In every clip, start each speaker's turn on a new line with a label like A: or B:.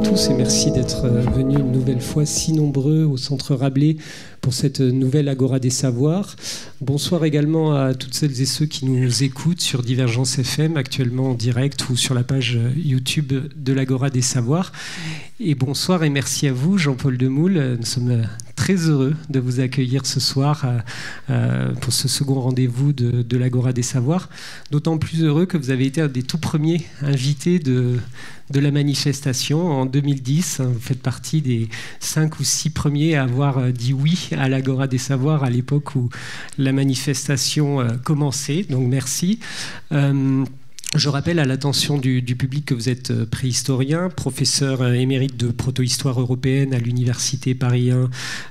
A: tous et merci d'être venus une nouvelle fois si nombreux au Centre Rabelais pour cette nouvelle Agora des Savoirs. Bonsoir également à toutes celles et ceux qui nous écoutent sur Divergence FM, actuellement en direct ou sur la page YouTube de l'Agora des Savoirs. Et bonsoir et merci à vous, Jean-Paul Demoule. Nous sommes très heureux de vous accueillir ce soir pour ce second rendez-vous de l'Agora des Savoirs. D'autant plus heureux que vous avez été un des tout premiers invités de la manifestation en 2010. Vous faites partie des 5 ou 6 premiers à avoir dit oui à l'Agora des Savoirs à l'époque où la manifestation commençait. Donc merci. Je rappelle à l'attention du public que vous êtes préhistorien, professeur émérite de proto-histoire européenne à l'Université Paris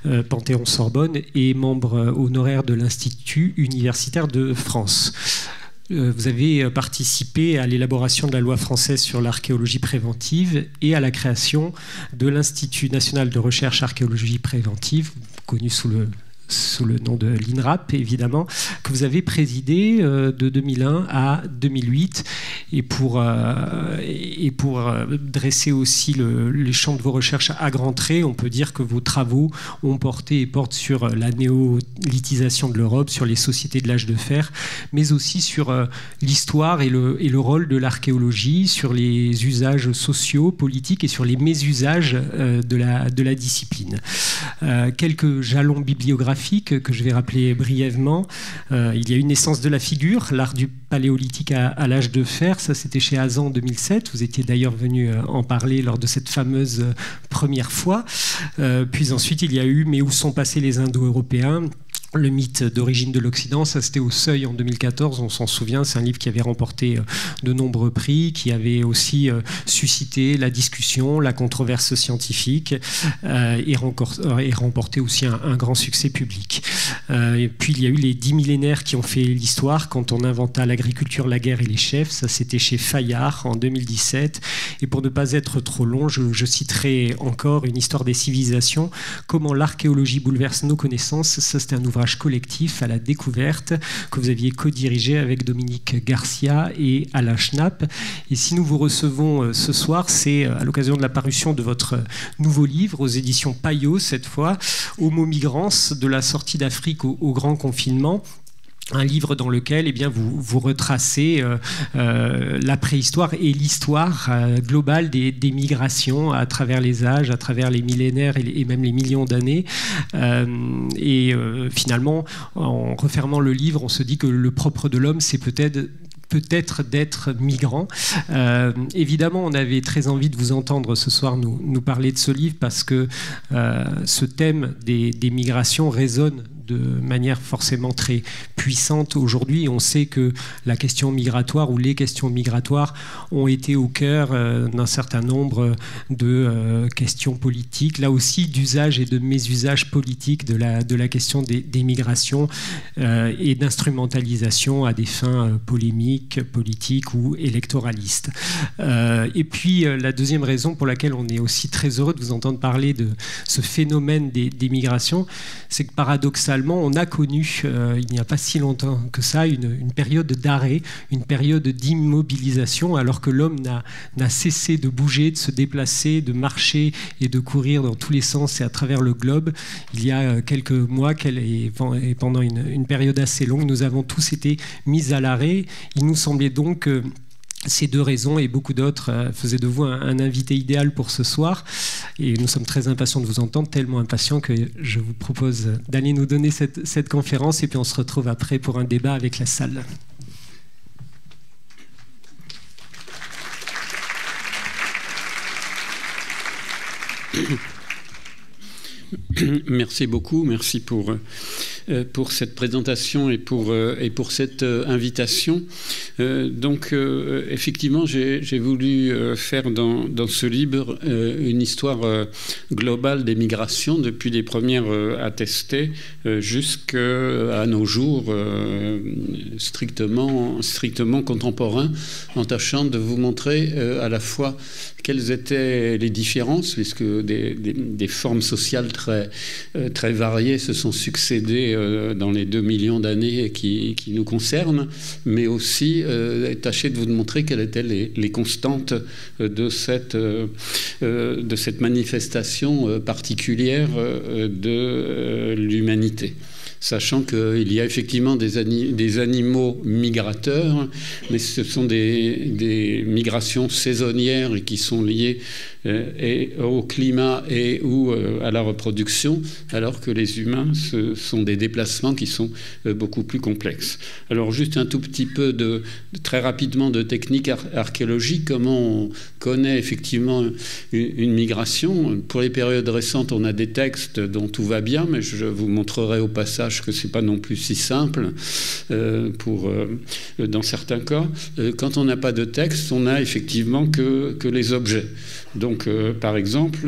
A: 1 Panthéon-Sorbonne et membre honoraire de l'Institut universitaire de France. Vous avez participé à l'élaboration de la loi française sur l'archéologie préventive et à la création de l'Institut national de recherche archéologie préventive, connu sous le nom de l'INRAP, évidemment, que vous avez présidé de 2001 à 2008. Et pour dresser aussi les champs de vos recherches à grands traits, on peut dire que vos travaux ont porté et portent sur la néolithisation de l'Europe, sur les sociétés de l'âge de fer, mais aussi sur l'histoire et le rôle de l'archéologie, sur les usages sociaux, politiques et sur les mésusages de la discipline. Quelques jalons bibliographiques que je vais rappeler brièvement. Il y a une naissance de la figure, l'art du paléolithique à l'âge de fer, ça c'était chez Hazan en 2007, vous étiez d'ailleurs venu en parler lors de cette fameuse première fois. Puis ensuite il y a eu « Mais où sont passés les Indo-Européens ?» Le mythe d'origine de l'Occident, ça c'était au Seuil en 2014, on s'en souvient, c'est un livre qui avait remporté de nombreux prix, qui avait aussi suscité la discussion, la controverse scientifique et remporté aussi un grand succès public. Et puis il y a eu les 10 millénaires qui ont fait l'histoire quand on inventa l'agriculture, la guerre et les chefs, ça c'était chez Fayard en 2017. Et pour ne pas être trop long, je citerai encore une histoire des civilisations, comment l'archéologie bouleverse nos connaissances, ça c'était un ouvrage collectif à la découverte que vous aviez co-dirigé avec Dominique Garcia et Alain Schnapp. Et si nous vous recevons ce soir, c'est à l'occasion de la parution de votre nouveau livre aux éditions Payot cette fois, Homo migrans, de la sortie d'Afrique au grand confinement. Un livre dans lequel vous retracez la préhistoire et l'histoire globale des migrations à travers les âges, à travers les millénaires et même les millions d'années. Finalement, en refermant le livre, on se dit que le propre de l'homme, c'est peut-être d'être migrant. Évidemment, on avait très envie de vous entendre ce soir nous parler de ce livre parce que ce thème des migrations résonne de manière forcément très puissante aujourd'hui. On sait que la question migratoire ou les questions migratoires ont été au cœur d'un certain nombre de questions politiques, là aussi d'usage et de mésusage politique de la question des migrations et d'instrumentalisation à des fins polémiques, politiques ou électoralistes. Et puis la deuxième raison pour laquelle on est aussi très heureux de vous entendre parler de ce phénomène des migrations, c'est que paradoxalement, on a connu, il n'y a pas si longtemps que ça, une période d'arrêt, une période d'immobilisation, alors que l'homme n'a cessé de bouger, de se déplacer, de marcher et de courir dans tous les sens et à travers le globe. Il y a quelques mois, et pendant une période assez longue, nous avons tous été mis à l'arrêt. Il nous semblait donc que ces deux raisons et beaucoup d'autres faisaient de vous un invité idéal pour ce soir. Et nous sommes très impatients de vous entendre, tellement impatients que je vous propose d'aller nous donner cette conférence et puis on se retrouve après pour un débat avec la salle.
B: Merci beaucoup, merci pour cette présentation et pour cette invitation. Effectivement, j'ai voulu faire dans ce livre une histoire globale des migrations depuis les premières attestées jusqu'à nos jours strictement contemporains, en tâchant de vous montrer à la fois quelles étaient les différences, puisque des formes sociales très variées se sont succédées dans les 2 millions d'années qui nous concernent, mais aussi tâcher de vous montrer quelles étaient les constantes de cette manifestation particulière de l'humanité. Sachant qu'il y a effectivement des animaux migrateurs, mais ce sont des migrations saisonnières et qui sont liées et au climat et ou à la reproduction, alors que les humains, ce sont des déplacements qui sont beaucoup plus complexes. Alors juste un tout petit peu très rapidement de technique archéologique, comment on connaît effectivement une migration. Pour les périodes récentes, on a des textes dont tout va bien, mais je vous montrerai au passage que c'est pas non plus si simple dans certains cas. Quand on n'a pas de texte, on n'a effectivement que les objets. Donc, par exemple,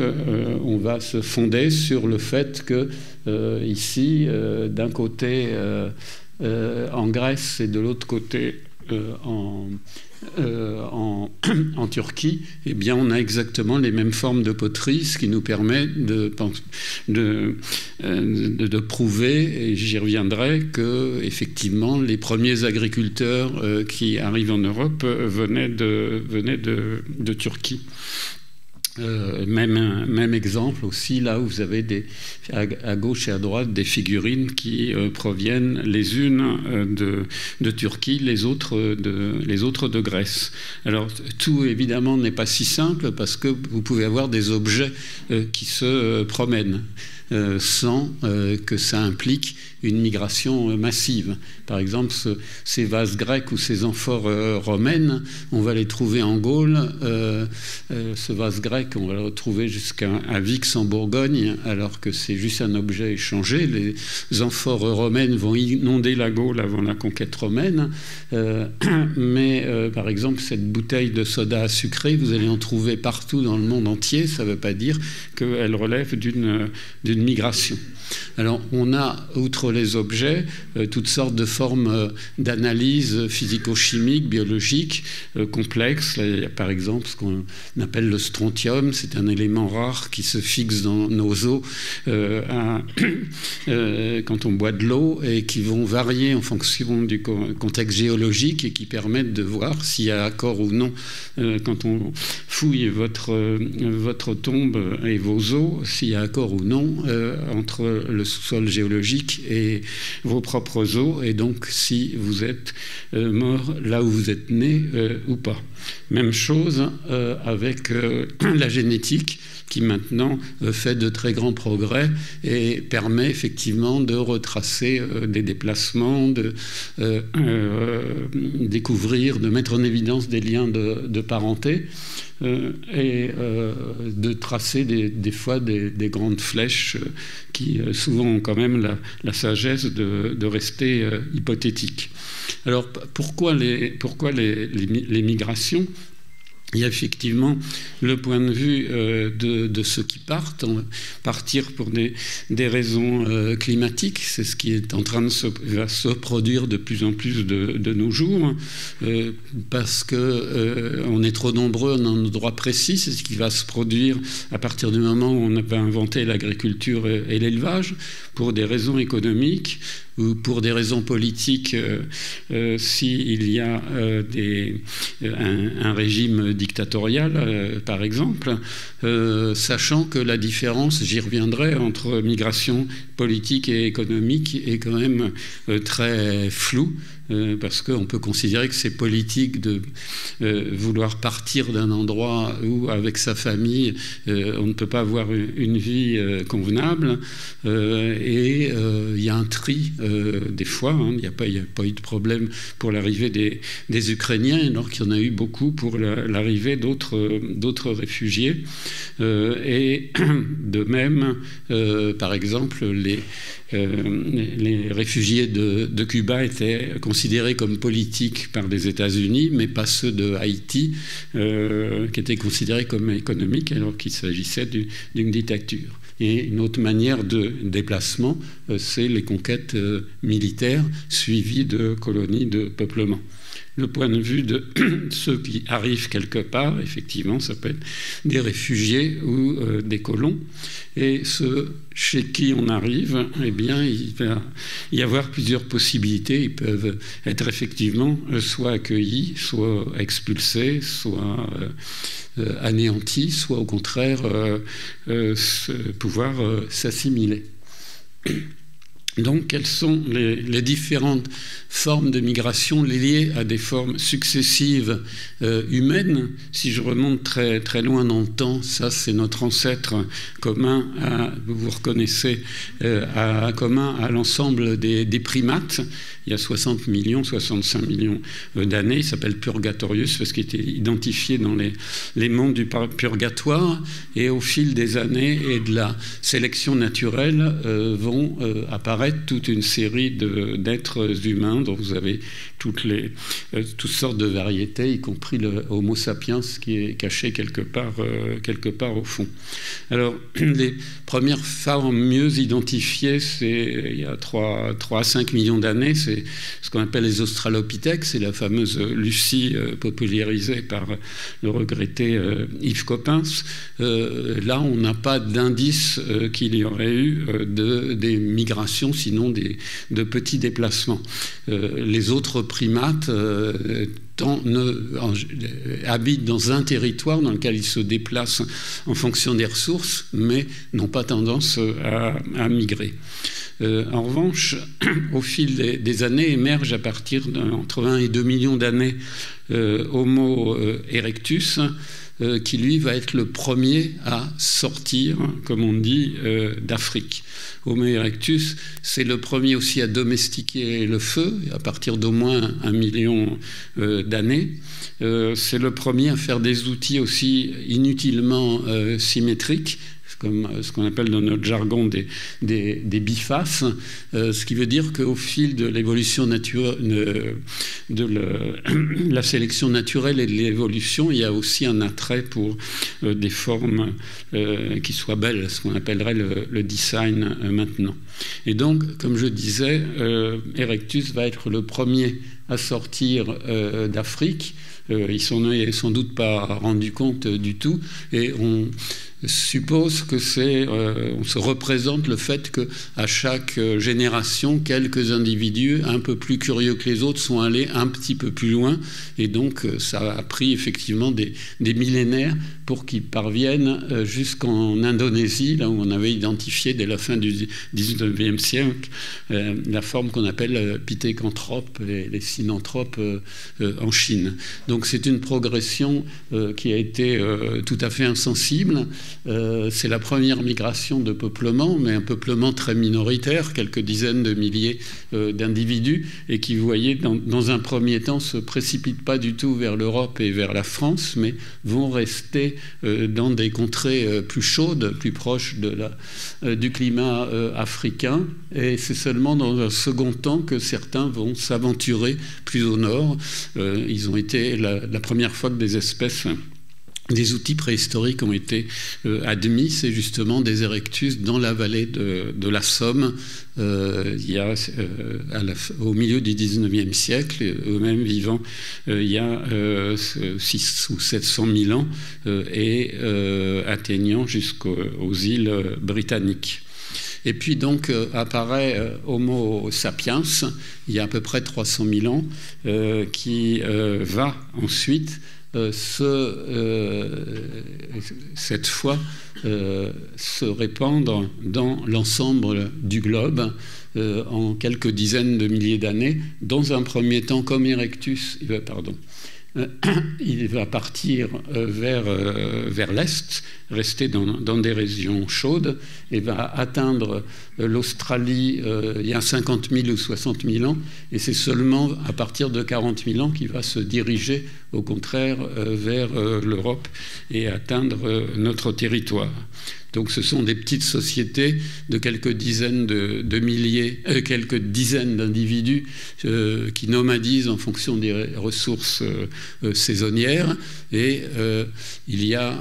B: on va se fonder sur le fait que ici, d'un côté en Grèce et de l'autre côté en Turquie, eh bien, on a exactement les mêmes formes de poterie, ce qui nous permet de prouver, et j'y reviendrai, que effectivement les premiers agriculteurs qui arrivent en Europe venaient de Turquie. Même exemple aussi, là où vous avez à gauche et à droite des figurines qui proviennent les unes de Turquie, les autres de Grèce. Alors tout évidemment n'est pas si simple parce que vous pouvez avoir des objets qui se promènent sans que ça implique une migration massive. Par exemple, ces vases grecs ou ces amphores romaines, on va les trouver en Gaule. Ce vase grec, on va le retrouver jusqu'à Vix en Bourgogne, alors que c'est juste un objet échangé. Les amphores romaines vont inonder la Gaule avant la conquête romaine. Mais par exemple, cette bouteille de soda sucré, vous allez en trouver partout dans le monde entier. Ça ne veut pas dire qu'elle relève d'une migration. Alors, on a, outre les objets, toutes sortes de formes d'analyse physico-chimique, biologique, complexes. Là, il y a par exemple ce qu'on appelle le strontium. C'est un élément rare qui se fixe dans nos os quand on boit de l'eau et qui vont varier en fonction du contexte géologique et qui permettent de voir s'il y a accord ou non, quand on fouille votre tombe et vos os, s'il y a accord ou non entre le sous-sol géologique et vos propres os, et donc si vous êtes mort là où vous êtes né ou pas. Même chose avec la génétique, qui maintenant fait de très grands progrès et permet effectivement de retracer des déplacements, de découvrir, de mettre en évidence des liens de parenté et de tracer des fois des grandes flèches qui souvent ont quand même la sagesse de rester hypothétiques. Alors pourquoi les migrations ? Il y a effectivement le point de vue de ceux qui partent, partir pour des raisons climatiques. C'est ce qui est en train de se produire de plus en plus de nos jours, parce qu'on est trop nombreux en un endroit précis. C'est ce qui va se produire à partir du moment où on va inventer l'agriculture et l'élevage, pour des raisons économiques ou pour des raisons politiques, s'il y a un régime dictatorial, par exemple, sachant que la différence, j'y reviendrai, entre migration politique et économique est quand même très floue. Parce qu'on peut considérer que c'est politique de vouloir partir d'un endroit où, avec sa famille, on ne peut pas avoir une vie convenable. Et il y a un tri, des fois. Hein, il n'y a pas eu de problème pour l'arrivée des Ukrainiens, alors qu'il y en a eu beaucoup pour l'arrivée d'autres réfugiés. Et de même, par exemple, les réfugiés de Cuba étaient considérés comme politiques par les États-Unis, mais pas ceux de Haïti, qui étaient considérés comme économiques, alors qu'il s'agissait d'une dictature. Et une autre manière de déplacement, c'est les conquêtes militaires suivies de colonies de peuplement. le point de vue de ceux qui arrivent quelque part. Effectivement, ça peut être des réfugiés ou des colons. Et ceux chez qui on arrive, eh bien, il va y avoir plusieurs possibilités. Ils peuvent être effectivement soit accueillis, soit expulsés, soit anéantis, soit au contraire pouvoir s'assimiler. Donc, quelles sont les différentes formes de migration liées à des formes successives humaines? Si je remonte très, très loin dans le temps, ça c'est notre ancêtre commun, vous reconnaissez, commun à l'ensemble des primates. Il y a 60 millions, 65 millions d'années. Il s'appelle Purgatorius parce qu'il était identifié dans les mondes du purgatoire. Et au fil des années et de la sélection naturelle vont apparaître toute une série d'êtres humains dont vous avez toutes sortes de variétés, y compris le Homo sapiens qui est caché quelque part au fond. Alors, les premières formes mieux identifiées, c'est il y a 3 à 5 millions d'années, c'est ce qu'on appelle les australopithèques, c'est la fameuse Lucie popularisée par le regretté Yves Coppens. Là, on n'a pas d'indice qu'il y aurait eu des migrations, sinon de petits déplacements. Les autres primates habitent dans un territoire dans lequel ils se déplacent en fonction des ressources, mais n'ont pas tendance à migrer. En revanche, au fil des années, émerge à partir d'entre 1 et 2 millions d'années Homo erectus, qui lui va être le premier à sortir, comme on dit, d'Afrique. Homo erectus, c'est le premier aussi à domestiquer le feu, à partir d'au moins 1 million d'années. C'est le premier à faire des outils aussi inutilement symétriques, comme ce qu'on appelle dans notre jargon des bifaces, ce qui veut dire qu'au fil de l'évolution naturelle, la sélection naturelle et de l'évolution, il y a aussi un attrait pour des formes qui soient belles, ce qu'on appellerait le design maintenant. Et donc, comme je disais, Erectus va être le premier à sortir d'Afrique. Ils s'en est sans doute pas rendu compte du tout, et on suppose que on se représente le fait qu'à chaque génération, quelques individus un peu plus curieux que les autres sont allés un petit peu plus loin, et donc ça a pris effectivement des millénaires pour qu'ils parviennent jusqu'en Indonésie, là où on avait identifié dès la fin du 19e siècle la forme qu'on appelle pithécanthrope, les synanthropes en Chine. Donc c'est une progression qui a été tout à fait insensible. C'est la première migration de peuplement, mais un peuplement très minoritaire, quelques dizaines de milliers d'individus, et qui, vous voyez, dans un premier temps, se précipitent pas du tout vers l'Europe et vers la France, mais vont rester dans des contrées plus chaudes, plus proches du climat africain. Et c'est seulement dans un second temps que certains vont s'aventurer plus au nord. Ils ont été la première fois que des outils préhistoriques ont été admis, c'est justement des erectus dans la vallée de la Somme, il y a, au milieu du 19e siècle, eux-mêmes vivant il y a 600 ou 700 000 ans, et atteignant jusqu'aux îles britanniques. Et puis donc apparaît Homo sapiens, il y a à peu près 300 000 ans, qui va ensuite cette fois se répandre dans l'ensemble du globe en quelques dizaines de milliers d'années. Dans un premier temps, comme Erectus, il va partir vers l'est, rester dans des régions chaudes, et va atteindre l'Australie il y a 50 000 ou 60 000 ans, et c'est seulement à partir de 40 000 ans qu'il va se diriger au contraire vers l'Europe et atteindre notre territoire. Donc ce sont des petites sociétés de quelques dizaines de milliers, quelques dizaines d'individus qui nomadisent en fonction des ressources saisonnières. Et il y a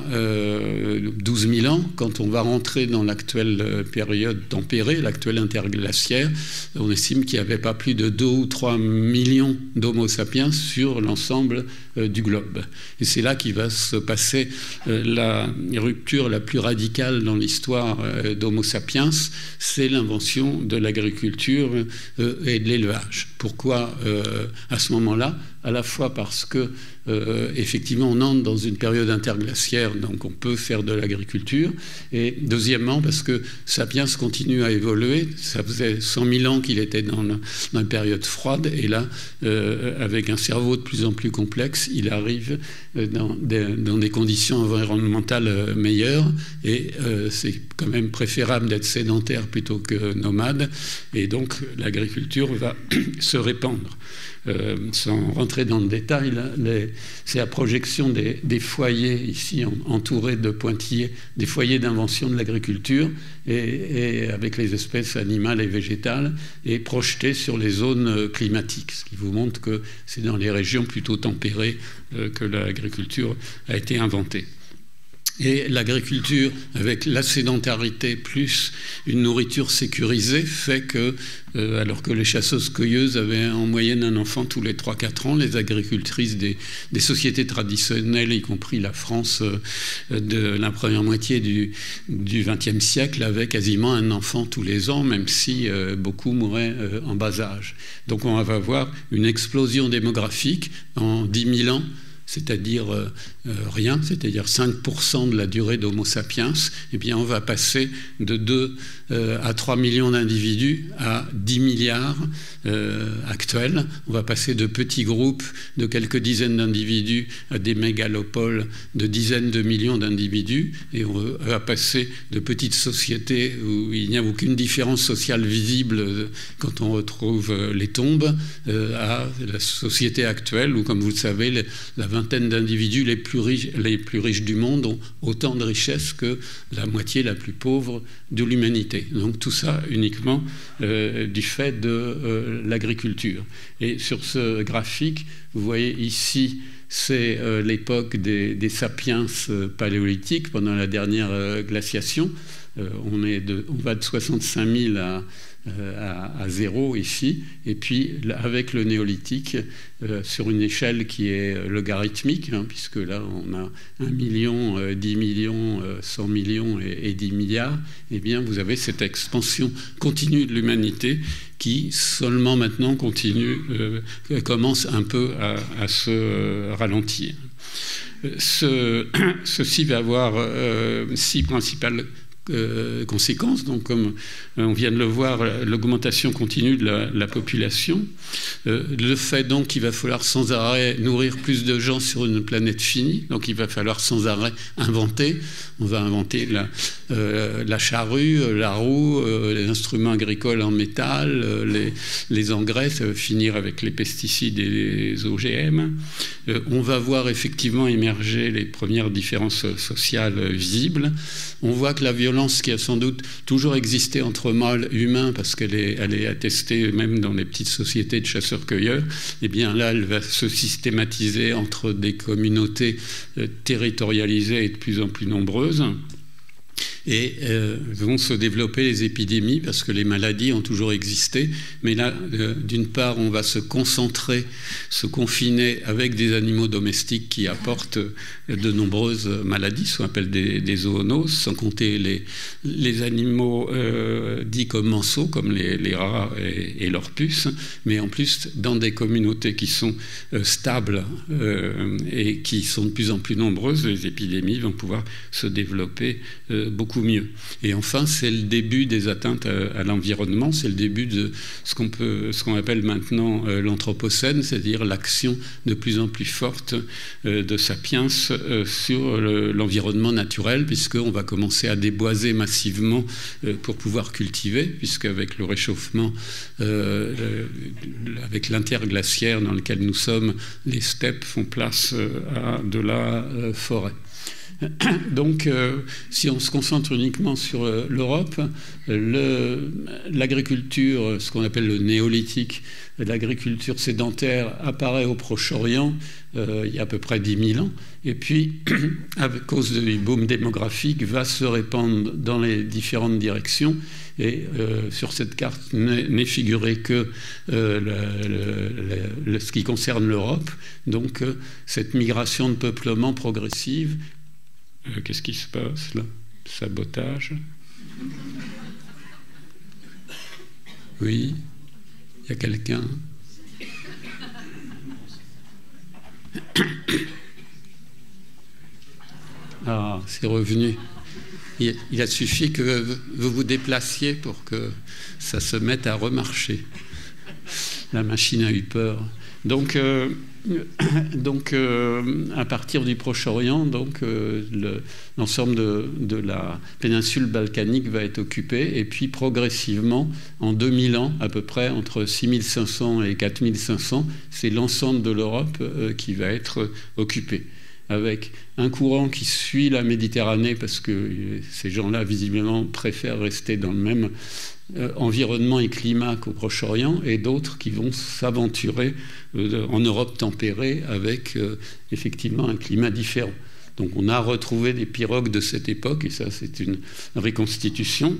B: 12 000 ans, quand on va rentrer dans l'actuelle période tempérée, l'actuelle interglaciaire, on estime qu'il n'y avait pas plus de 2 ou 3 millions d'Homo sapiens sur l'ensemble du globe. Et c'est là qu'il va se passer la rupture la plus radicale dans l'histoire d'Homo sapiens, c'est l'invention de l'agriculture et de l'élevage. Pourquoi à ce moment-là? À la fois parce que effectivement on entre dans une période interglaciaire, donc on peut faire de l'agriculture, et deuxièmement parce que Sapiens continue à évoluer. Ça faisait 100 000 ans qu'il était dans une période froide, et là avec un cerveau de plus en plus complexe, il arrive dans des conditions environnementales meilleures, et c'est quand même préférable d'être sédentaire plutôt que nomade, et donc l'agriculture va se répandre. Sans rentrer dans le détail, c'est la projection des foyers ici entourés de pointillés, des foyers d'invention de l'agriculture, et avec les espèces animales et végétales, et projetés sur les zones climatiques, ce qui vous montre que c'est dans les régions plutôt tempérées que l'agriculture a été inventée. Et l'agriculture, avec la sédentarité plus une nourriture sécurisée, fait que, alors que les chasseuses-cueilleuses avaient en moyenne un enfant tous les 3-4 ans, les agricultrices des sociétés traditionnelles, y compris la France de la première moitié du XXe siècle, avaient quasiment un enfant tous les ans, même si beaucoup mouraient en bas âge. Donc on va avoir une explosion démographique en 10 000 ans, c'est-à-dire rien, c'est-à-dire 5% de la durée d'Homo sapiens, eh bien on va passer de 2 à 3 millions d'individus à 10 milliards actuels. On va passer de petits groupes de quelques dizaines d'individus à des mégalopoles de dizaines de millions d'individus, et on va passer de petites sociétés où il n'y a aucune différence sociale visible quand on retrouve les tombes, à la société actuelle où, comme vous le savez, la vingtaine d'individus les plus riches du monde ont autant de richesses que la moitié la plus pauvre de l'humanité. Donc tout ça uniquement du fait de l'agriculture. Et sur ce graphique, vous voyez ici, c'est l'époque des sapiens paléolithiques pendant la dernière glaciation. On va de 65 000 à 0 ici, et puis avec le néolithique, sur une échelle qui est logarithmique, puisque là on a 1 million, 10 millions, 100 millions et 10 milliards, eh bien vous avez cette expansion continue de l'humanité qui seulement maintenant commence un peu à se ralentir. Ceci va avoir 6 principales conséquences. Donc, comme on vient de le voir, l'augmentation continue de la population, le fait donc qu'il va falloir sans arrêt nourrir plus de gens sur une planète finie, donc il va falloir sans arrêt inventer. On va inventer la charrue, la roue, les instruments agricoles en métal, les engrais, ça va finir avec les pesticides et les OGM. On va voir effectivement émerger les premières différences sociales visibles. On voit que la violence qui a sans doute toujours existé entre mâles humains, parce qu'elle est attestée même dans les petites sociétés de chasseurs-cueilleurs, eh bien là, elle va se systématiser entre des communautés territorialisées et de plus en plus nombreuses. Et vont se développer les épidémies, parce que les maladies ont toujours existé. Mais là, d'une part, on va se concentrer, se confiner avec des animaux domestiques qui apportent de nombreuses maladies, ce qu'on appelle des zoonoses, sans compter les animaux dits commensaux, comme les rats et leurs puces, mais en plus dans des communautés qui sont stables et qui sont de plus en plus nombreuses, les épidémies vont pouvoir se développer beaucoup mieux. Et enfin, c'est le début des atteintes à l'environnement, c'est le début de ce qu'on appelle maintenant l'anthropocène, c'est-à-dire l'action de plus en plus forte de Sapiens sur l'environnement naturel, puisqu'on va commencer à déboiser massivement pour pouvoir cultiver, puisqu'avec le réchauffement, avec l'interglaciaire dans lequel nous sommes, les steppes font place à de la forêt. Donc, si on se concentre uniquement sur l'Europe, l'agriculture, ce qu'on appelle le néolithique, l'agriculture sédentaire apparaît au Proche-Orient il y a à peu près 10 000 ans, et puis, à cause du boom démographique, va se répandre dans les différentes directions. Et sur cette carte n'est figuré que ce qui concerne l'Europe, donc cette migration de peuplement progressive. Qu'est-ce qui se passe là? Sabotage. Oui, il y a quelqu'un. Ah, c'est revenu. Il a suffi que vous vous déplaciez pour que ça se mette à remarcher. La machine a eu peur. Donc à partir du Proche-Orient, l'ensemble de la péninsule balkanique va être occupé, et puis progressivement, en 2000 ans, à peu près entre 6500 et 4500, c'est l'ensemble de l'Europe qui va être occupé, avec un courant qui suit la Méditerranée, parce que ces gens-là, visiblement, préfèrent rester dans le même environnement et climat qu'au Proche-Orient, et d'autres qui vont s'aventurer en Europe tempérée avec effectivement un climat différent. Donc on a retrouvé des pirogues de cette époque, et ça c'est une reconstitution.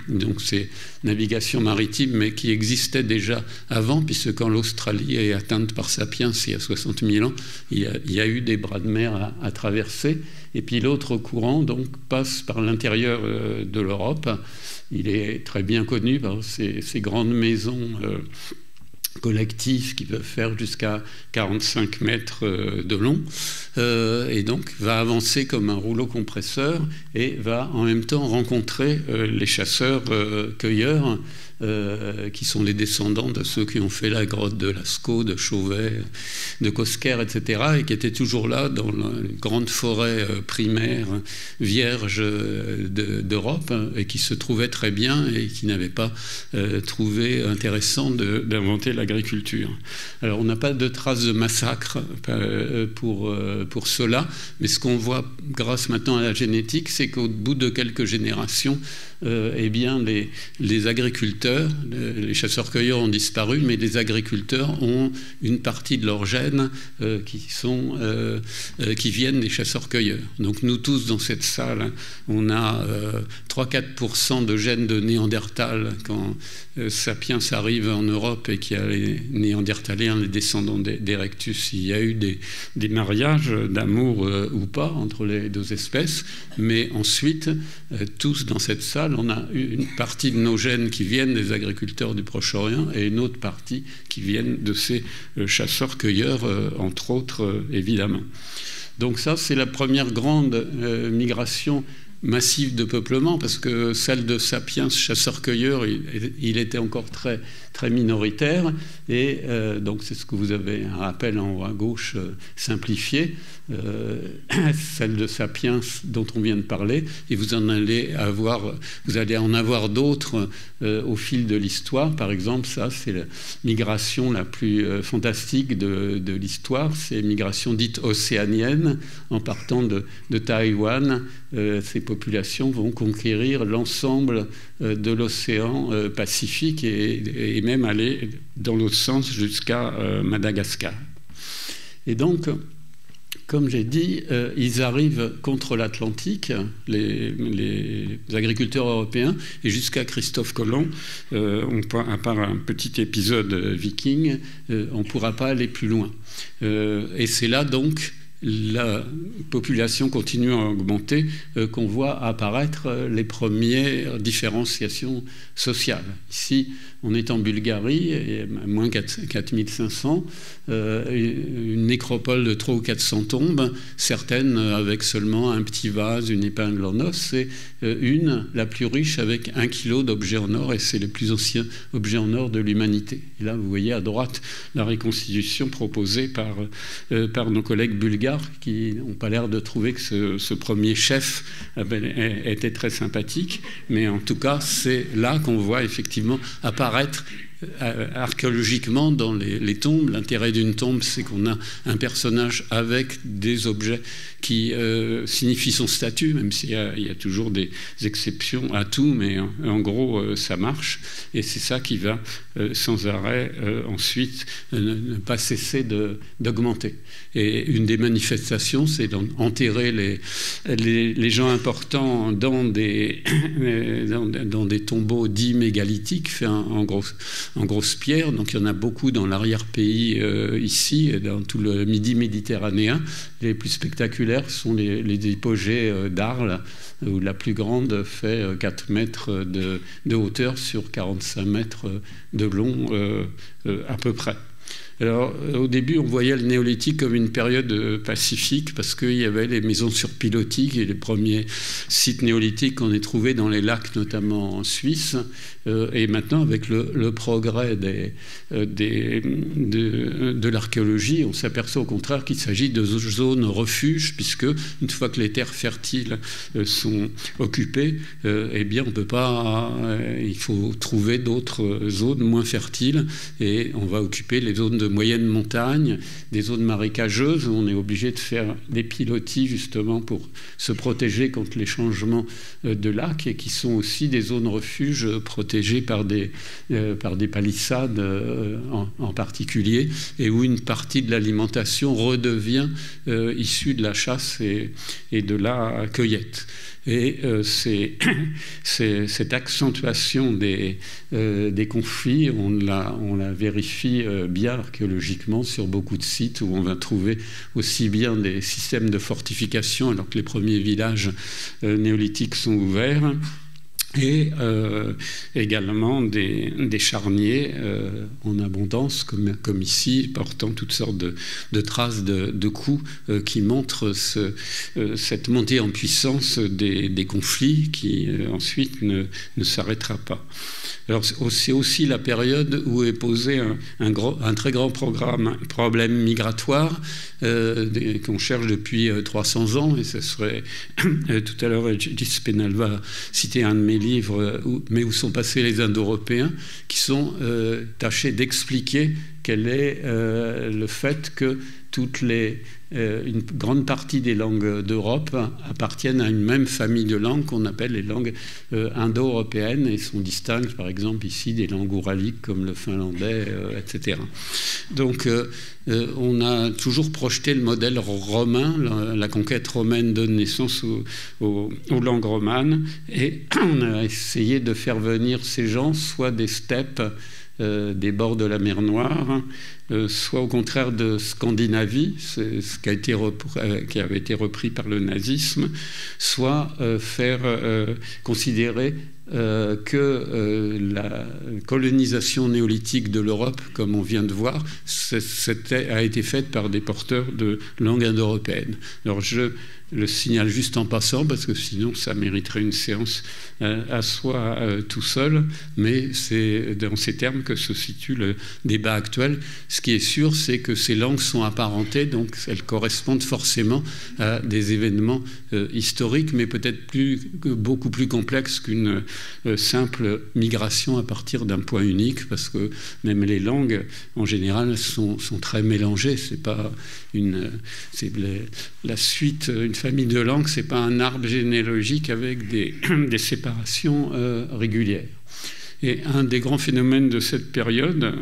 B: Donc c'est navigation maritime, mais qui existait déjà avant, puisque quand l'Australie est atteinte par Sapiens il y a 60 000 ans, il y a eu des bras de mer à traverser. Et puis l'autre courant donc passe par l'intérieur de l'Europe. Il est très bien connu par ces grandes maisons collectifs qui peuvent faire jusqu'à 45 mètres de long, et donc va avancer comme un rouleau compresseur et va en même temps rencontrer les chasseurs-cueilleurs qui sont les descendants de ceux qui ont fait la grotte de Lascaux, de Chauvet, de Cosquer, etc., et qui étaient toujours là dans la grande forêt primaire vierge d'Europe, et qui se trouvaient très bien et qui n'avaient pas trouvé intéressant d'inventer l'agriculture. Alors on n'a pas de traces de massacre pour cela, mais ce qu'on voit grâce maintenant à la génétique, c'est qu'au bout de quelques générations, eh bien les agriculteurs, les chasseurs-cueilleurs ont disparu, mais les agriculteurs ont une partie de leurs gènes qui viennent des chasseurs-cueilleurs. Donc nous tous dans cette salle, on a 3-4% de gènes de Néandertal quand Sapiens arrive en Europe et qu'il y a les Néandertaliens, les descendants d'Erectus. Il y a eu des mariages d'amour ou pas entre les deux espèces, mais ensuite, tous dans cette salle, on a une partie de nos gènes qui viennent des agriculteurs du Proche-Orient et une autre partie qui viennent de ces chasseurs-cueilleurs, entre autres, évidemment. Donc ça, c'est la première grande migration massive de peuplement, parce que celle de Sapiens, chasseur-cueilleur, il était encore très, très minoritaire, et donc c'est ce que vous avez un rappel en haut à gauche simplifié, celle de Sapiens dont on vient de parler, et vous allez en avoir d'autres au fil de l'histoire. Par exemple, ça c'est la migration la plus fantastique de l'histoire, c'est la migration dite océanienne, en partant de Taïwan. Ces populations vont conquérir l'ensemble de l'océan Pacifique et même aller dans l'autre sens jusqu'à Madagascar. Et donc, comme j'ai dit, ils arrivent contre l'Atlantique, les agriculteurs européens, et jusqu'à Christophe Colomb, à part un petit épisode viking, on ne pourra pas aller plus loin. Et c'est là donc la population continue à augmenter, qu'on voit apparaître les premières différenciations sociales. Ici, on est en Bulgarie, et moins 4500, une nécropole de 300 ou 400 tombes, certaines avec seulement un petit vase, une épingle en os, c'est une, la plus riche, avec 1 kilo d'objets en or, et c'est le plus ancien objet en or de l'humanité. Et là, vous voyez à droite la reconstitution proposée par nos collègues bulgares, qui n'ont pas l'air de trouver que ce premier chef était très sympathique, mais en tout cas, c'est là qu'on voit effectivement apparaître archéologiquement, dans les tombes, l'intérêt d'une tombe, c'est qu'on a un personnage avec des objets qui signifient son statut, même s'il y a toujours des exceptions à tout, mais en gros, ça marche. Et c'est ça qui va sans arrêt ensuite ne pas cesser d'augmenter. Et une des manifestations, c'est d'enterrer les gens importants dans des tombeaux dits mégalithiques, faits en grosse pierre. Donc il y en a beaucoup dans l'arrière-pays ici, dans tout le midi méditerranéen. Les plus spectaculaires sont les hypogées d'Arles, où la plus grande fait 4 mètres de hauteur sur 45 mètres de long à peu près. Alors, au début, on voyait le néolithique comme une période pacifique parce qu'il y avait les maisons sur pilotis, et les premiers sites néolithiques qu'on ait trouvés dans les lacs, notamment en Suisse. Et maintenant, avec le progrès de l'archéologie, on s'aperçoit au contraire qu'il s'agit de zones refuges, puisque une fois que les terres fertiles sont occupées, eh bien, on peut pas. Il faut trouver d'autres zones moins fertiles, et on va occuper les zones de moyenne montagne, des zones marécageuses où on est obligé de faire des pilotis justement pour se protéger contre les changements de lacs, et qui sont aussi des zones refuges protégées par des palissades en particulier, et où une partie de l'alimentation redevient issue de la chasse et de la cueillette. Et cette accentuation des conflits, on la vérifie bien archéologiquement sur beaucoup de sites où on va trouver aussi bien des systèmes de fortification alors que les premiers villages néolithiques sont ouverts, et également des charniers en abondance, comme ici, portant toutes sortes de traces de coups qui montrent cette montée en puissance des conflits qui ensuite ne s'arrêtera pas. Alors, c'est aussi la période où est posé un très grand problème migratoire qu'on cherche depuis 300 ans, et ce serait, tout à l'heure, Gilles Pénal va citer un de mes livres, mais où sont passés les Indo-Européens, qui sont tâchés d'expliquer quel est le fait que une grande partie des langues d'Europe appartiennent à une même famille de langues qu'on appelle les langues indo-européennes, et sont distinctes, par exemple, ici, des langues ouraliques comme le finlandais, etc. Donc, on a toujours projeté le modèle romain. La conquête romaine donne naissance aux langues romanes, et on a essayé de faire venir ces gens soit des steppes, des bords de la mer Noire, soit au contraire de Scandinavie, c'est ce qui avait été repris par le nazisme, soit faire considérer que la colonisation néolithique de l'Europe, comme on vient de voir, a été faite par des porteurs de langue indo-européenne. Alors je le signale juste en passant, parce que sinon ça mériterait une séance à soi tout seul, mais c'est dans ces termes que se situe le débat actuel. Ce qui est sûr, c'est que ces langues sont apparentées, donc elles correspondent forcément à des événements historiques, mais peut-être beaucoup plus complexes qu'une simple migration à partir d'un point unique, parce que même les langues, en général, sont très mélangées. C'est pas la suite, une famille de langues, c'est pas un arbre généalogique avec des séparations régulières. Et un des grands phénomènes de cette période,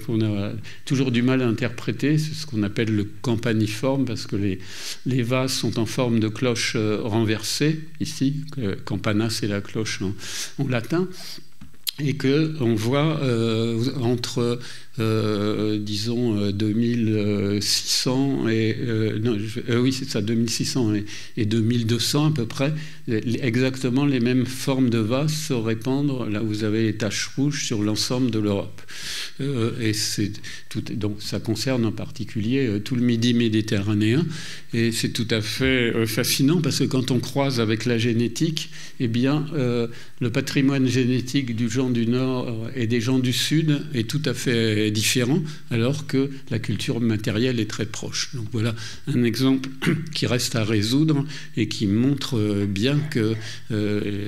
B: qu'on a toujours du mal à interpréter, c'est ce qu'on appelle le campaniforme, parce que les vases sont en forme de cloche renversée, ici, campana c'est la cloche en latin, et qu'on voit entre disons 2600 oui c'est ça, 2600 et 2200 à peu près, exactement les mêmes formes de vases se répandre là où vous avez les taches rouges sur l'ensemble de l'Europe. Et donc ça concerne en particulier tout le midi méditerranéen, et c'est tout à fait fascinant parce que quand on croise avec la génétique, eh bien le patrimoine génétique du gens du Nord et des gens du Sud est tout à fait très différent, alors que la culture matérielle est très proche. Donc voilà un exemple qui reste à résoudre et qui montre bien que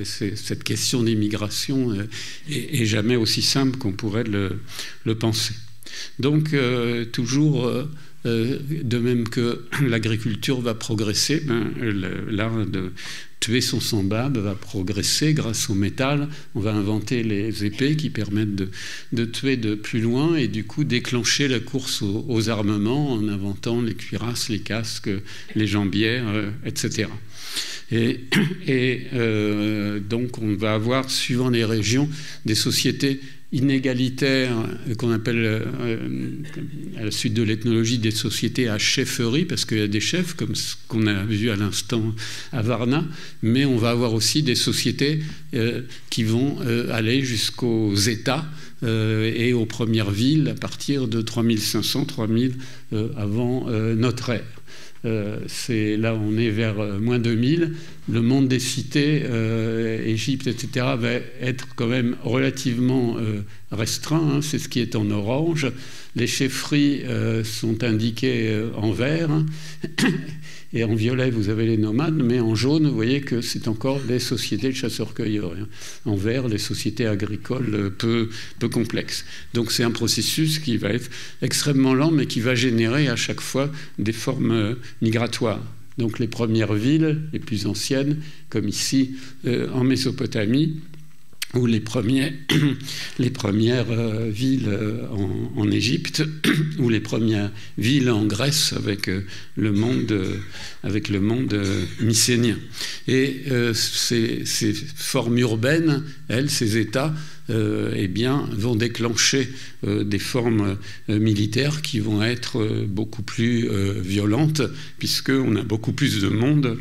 B: cette question d'immigration est jamais aussi simple qu'on pourrait le penser. Donc toujours de même que l'agriculture va progresser, l'art de tuer son semblable va progresser grâce au métal. On va inventer les épées qui permettent de tuer de plus loin et du coup déclencher la course aux armements en inventant les cuirasses, les casques, les jambières, etc. Et donc on va avoir, suivant les régions, des sociétés inégalitaires qu'on appelle à la suite de l'ethnologie des sociétés à chefferie, parce qu'il y a des chefs comme ce qu'on a vu à l'instant à Varna, mais on va avoir aussi des sociétés qui vont aller jusqu'aux États et aux premières villes à partir de 3500-3000 avant notre ère. Là on est vers moins 2000, le monde des cités, Égypte, etc. va être quand même relativement restreint, hein, c'est ce qui est en orange. Les chefferies sont indiquées en vert, hein. Et en violet vous avez les nomades, mais en jaune vous voyez que c'est encore les sociétés de chasseurs-cueilleurs, hein. En vert les sociétés agricoles peu complexes. Donc c'est un processus qui va être extrêmement lent mais qui va générer à chaque fois des formes migratoires. Donc les premières villes les plus anciennes, comme ici en Mésopotamie, ou les premières villes en Égypte, ou les premières villes en Grèce avec le monde mycénien. Et ces formes urbaines, ces États, vont déclencher des formes militaires qui vont être beaucoup plus violentes, puisqu'on a beaucoup plus de monde.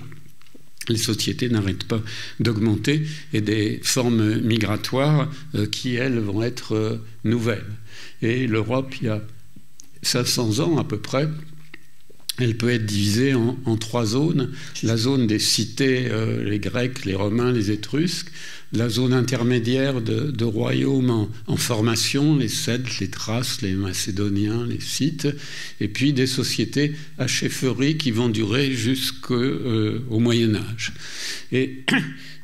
B: Les sociétés n'arrêtent pas d'augmenter et des formes migratoires qui, elles, vont être nouvelles. Et l'Europe, il y a 500 ans à peu près, elle peut être divisée en 3 zones. La zone des cités, les Grecs, les Romains, les Étrusques. La zone intermédiaire de royaumes en formation, les Celtes, les Thraces, les Macédoniens, les Scythes, et puis des sociétés à chefferie qui vont durer jusqu'au Moyen-Âge. Et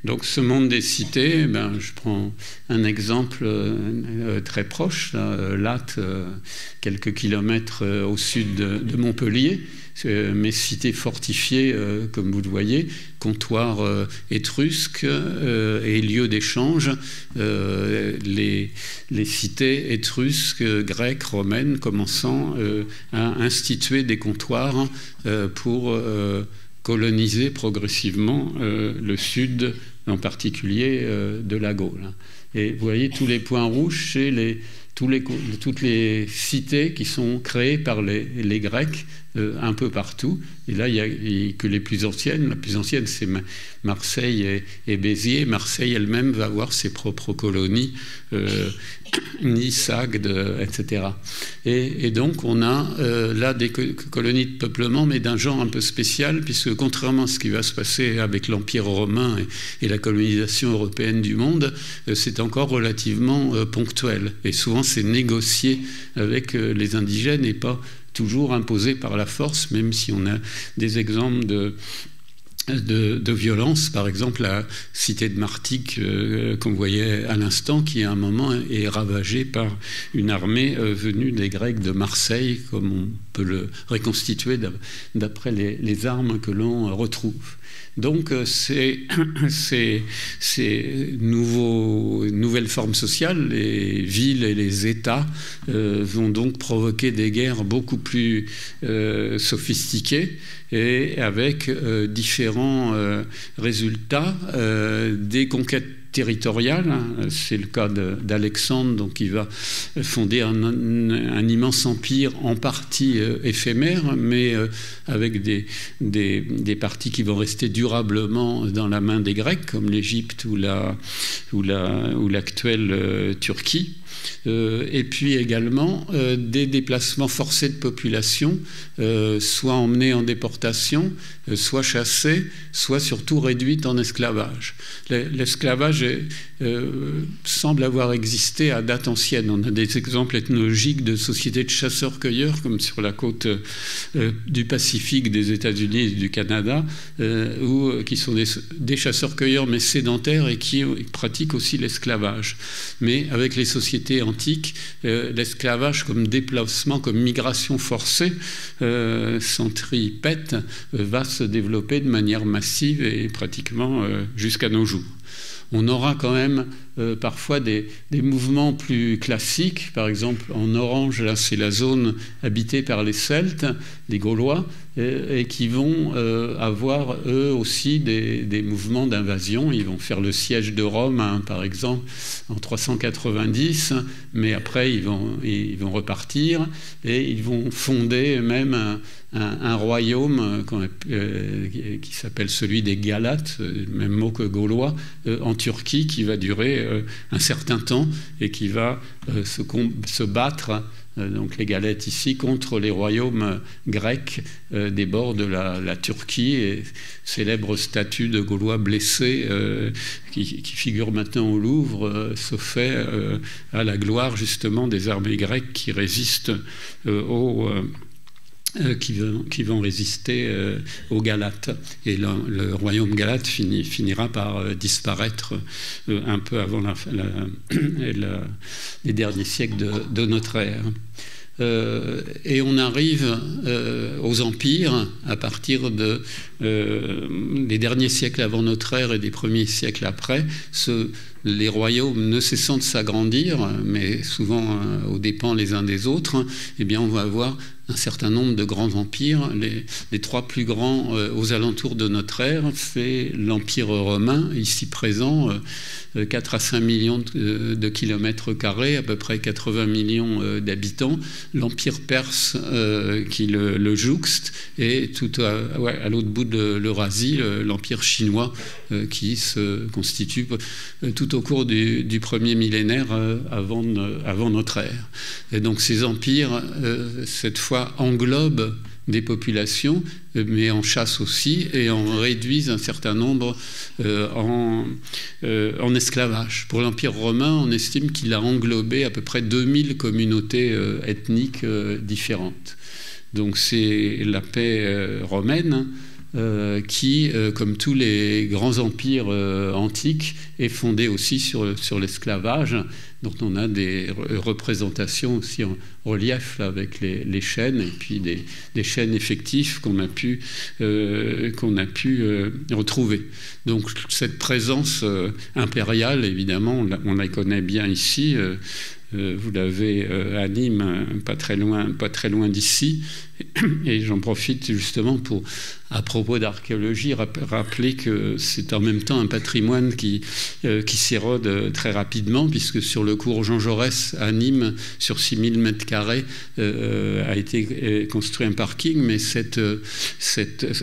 B: donc ce monde des cités, je prends un exemple très proche, Latte, quelques kilomètres au sud de Montpellier, mes cités fortifiées, comme vous le voyez, comptoirs étrusques et lieux d'échange, les cités étrusques, grecques, romaines, commençant à instituer des comptoirs pour coloniser progressivement le sud, en particulier de la Gaule. Et vous voyez tous les points rouges, c'est toutes les cités qui sont créées par les Grecs un peu partout. Et là, il y a que les plus anciennes. La plus ancienne, c'est Marseille et Béziers. Marseille elle-même va avoir ses propres colonies, Nice, Agde, etc. Et donc, on a là des colonies de peuplement, mais d'un genre un peu spécial, puisque contrairement à ce qui va se passer avec l'Empire romain et la colonisation européenne du monde, c'est encore relativement ponctuel. Et souvent, c'est négocié avec les indigènes et pas toujours imposé par la force, même si on a des exemples de violence. Par exemple, la cité de Martigues qu'on voyait à l'instant, qui à un moment est ravagée par une armée venue des Grecs de Marseille, comme on peut le reconstituer d'après les armes que l'on retrouve. Donc ces nouvelles formes sociales, les villes et les États, vont donc provoquer des guerres beaucoup plus sophistiquées et avec différents résultats, des conquêtes territoriales. C'est le cas d'Alexandre, donc il va fonder un immense empire en partie éphémère, mais avec des parties qui vont rester durablement dans la main des Grecs, comme l'Égypte ou l'actuelle Turquie. Et puis également des déplacements forcés de population, soit emmenés en déportation, soit chassés, soit surtout réduits en esclavage. L'esclavage semble avoir existé à date ancienne. On a des exemples ethnologiques de sociétés de chasseurs-cueilleurs, comme sur la côte du Pacifique des États-Unis et du Canada, qui sont des chasseurs-cueilleurs mais sédentaires et qui pratiquent aussi l'esclavage. Mais avec les sociétés antiques, l'esclavage comme déplacement, comme migration forcée, centripète, va se développer de manière massive et pratiquement jusqu'à nos jours. On aura quand même parfois des mouvements plus classiques. Par exemple, en orange, là, c'est la zone habitée par les Celtes, les Gaulois, et qui vont avoir, eux aussi, des mouvements d'invasion. Ils vont faire le siège de Rome, hein, par exemple, en 390, mais après, ils vont repartir, et ils vont fonder même un royaume qui s'appelle celui des Galates, même mot que gaulois, en Turquie, qui va durer un certain temps et qui va se battre, donc les Galètes ici, contre les royaumes grecs des bords de la Turquie, et célèbre statue de Gaulois blessés qui figure maintenant au Louvre se fait à la gloire justement des armées grecques qui résistent qui vont résister aux Galates. Et le royaume galate finira par disparaître un peu avant les derniers siècles de notre ère. Et on arrive aux empires à partir des derniers siècles avant notre ère et des premiers siècles après. Les royaumes ne cessant de s'agrandir, mais souvent aux dépens les uns des autres, eh bien on va avoir un certain nombre de grands empires. Les trois plus grands aux alentours de notre ère, c'est l'Empire romain, ici présent, 4 à 5 millions de kilomètres carrés, à peu près 80 millions d'habitants, l'Empire perse qui le jouxte, et tout à l'autre bout de l'Eurasie, l'Empire chinois qui se constitue tout au cours du premier millénaire avant notre ère. Et donc ces empires, cette fois, englobent des populations, mais en chassent aussi et en réduisent un certain nombre en esclavage. Pour l'Empire romain, on estime qu'il a englobé à peu près 2000 communautés ethniques différentes. Donc c'est la paix romaine qui, comme tous les grands empires antiques, est fondée aussi sur l'esclavage, dont on a des représentations aussi en relief là, avec les chaînes, et puis des chaînes effectives qu'on a pu retrouver. Donc cette présence impériale, évidemment, on la connaît bien ici. Vous l'avez à Nîmes, pas très loin d'ici. Et j'en profite justement pour, à propos d'archéologie, rappeler que c'est en même temps un patrimoine qui s'érode très rapidement, puisque sur le cours Jean Jaurès à Nîmes, sur 6000 m², a été construit un parking, mais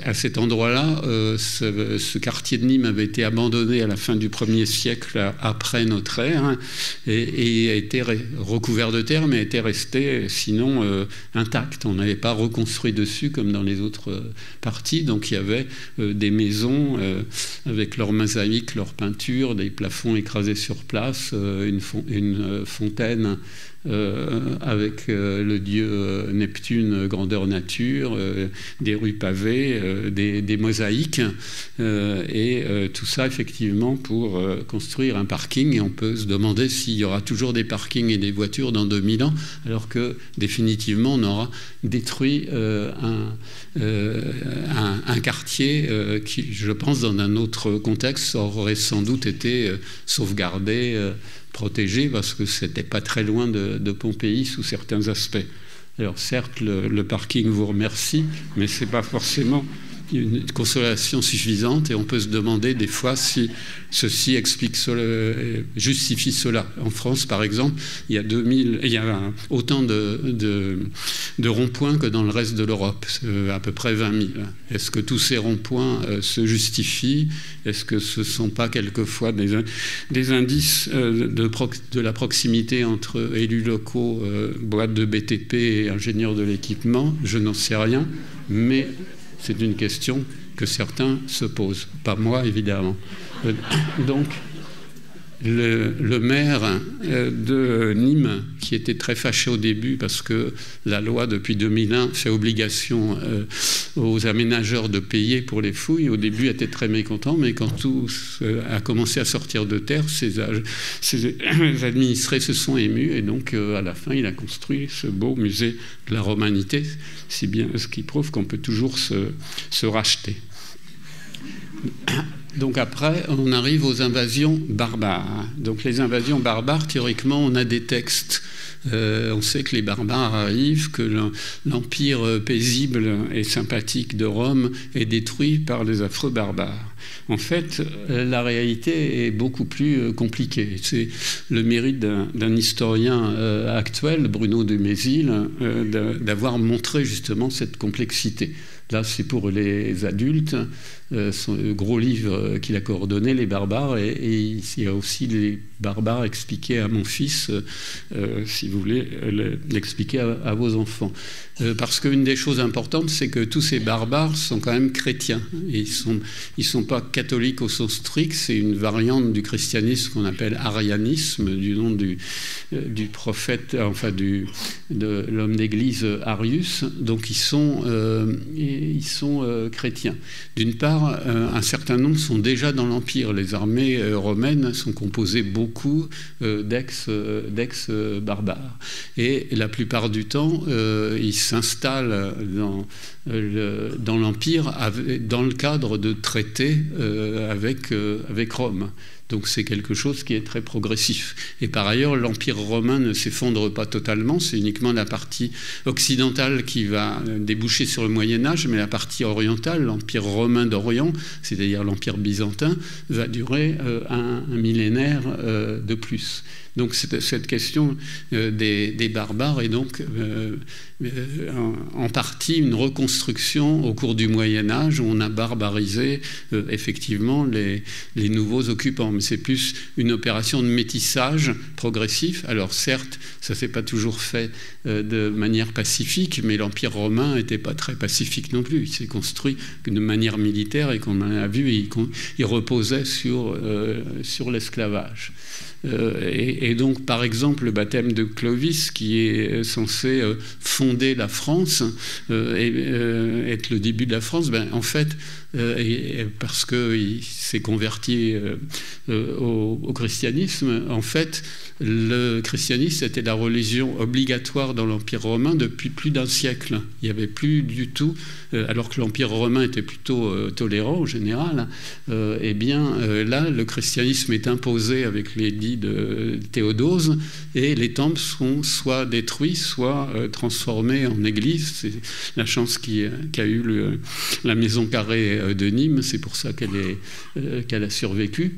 B: à cet endroit-là, ce quartier de Nîmes avait été abandonné à la fin du 1er siècle après notre ère, et a été recouvert de terre, mais était resté sinon intact. On n'avait pas reconstruit dessus comme dans les autres parties. Donc il y avait des maisons avec leurs mosaïques, leurs peintures, des plafonds écrasés sur place, une fontaine avec le dieu Neptune, grandeur nature, des rues pavées, des mosaïques, et tout ça effectivement pour construire un parking. Et on peut se demander s'il y aura toujours des parkings et des voitures dans 2000 ans, alors que définitivement on aura détruit un quartier qui, je pense, dans un autre contexte, aurait sans doute été sauvegardé, protégé, parce que c'était pas très loin de Pompéi sous certains aspects. Alors certes, le parking vous remercie, mais c'est pas forcément une consolation suffisante, et on peut se demander des fois si ceci justifie cela. En France, par exemple, il y a autant de ronds-points que dans le reste de l'Europe, à peu près 20 000. Est-ce que tous ces ronds-points se justifient? Est-ce que ce ne sont pas quelquefois des indices de la proximité entre élus locaux, boîtes de BTP et ingénieurs de l'équipement? Je n'en sais rien, mais c'est une question que certains se posent. Pas moi, évidemment. Donc, le maire de Nîmes, qui était très fâché au début parce que la loi depuis 2001 fait obligation aux aménageurs de payer pour les fouilles, au début était très mécontent, mais quand tout a commencé à sortir de terre, ses administrés se sont émus, et donc à la fin il a construit ce beau musée de la romanité, si bien, ce qui prouve qu'on peut toujours se racheter. Donc après, on arrive aux invasions barbares. Donc les invasions barbares, théoriquement, on a des textes. On sait que les barbares arrivent, que l'empire paisible et sympathique de Rome est détruit par les affreux barbares. En fait, la réalité est beaucoup plus compliquée. C'est le mérite d'un historien actuel, Bruno de Mézil, d'avoir montré justement cette complexité. Là, c'est pour les adultes, son gros livre qu'il a coordonné, Les barbares, et il y a aussi les barbares expliqués à mon fils, si vous voulez l'expliquer à vos enfants. Parce qu'une des choses importantes, c'est que tous ces barbares sont quand même chrétiens. Ils sont pas catholiques au sens strict, c'est une variante du christianisme qu'on appelle arianisme, du nom du prophète, enfin de l'homme d'église Arius. Donc ils sont chrétiens. D'une part, un certain nombre sont déjà dans l'Empire. Les armées romaines sont composées beaucoup d'ex-barbares. Et la plupart du temps, ils s'installent dans l'Empire dans le cadre de traités avec Rome. Donc c'est quelque chose qui est très progressif. Et par ailleurs, l'Empire romain ne s'effondre pas totalement, c'est uniquement la partie occidentale qui va déboucher sur le Moyen-Âge, mais la partie orientale, l'Empire romain d'Orient, c'est-à-dire l'Empire byzantin, va durer un millénaire de plus. Donc cette question des barbares est donc en partie une reconstruction au cours du Moyen-Âge où on a barbarisé effectivement les nouveaux occupants. Mais c'est plus une opération de métissage progressif. Alors certes, ça ne s'est pas toujours fait de manière pacifique, mais l'Empire romain n'était pas très pacifique non plus. Il s'est construit de manière militaire et comme on a vu, il reposait sur l'esclavage. Et donc, par exemple, le baptême de Clovis, qui est censé fonder la France, être le début de la France, en fait, parce qu'il s'est converti au christianisme, en fait, le christianisme était la religion obligatoire dans l'Empire romain depuis plus d'un siècle. Il n'y avait plus du tout, alors que l'Empire romain était plutôt tolérant en général, là, le christianisme est imposé avec l'édit de Théodose, et les temples sont soit détruits, soit transformés en églises. C'est la chance qu'a eu la maison carrée de Nîmes, c'est pour ça qu'elle a survécu.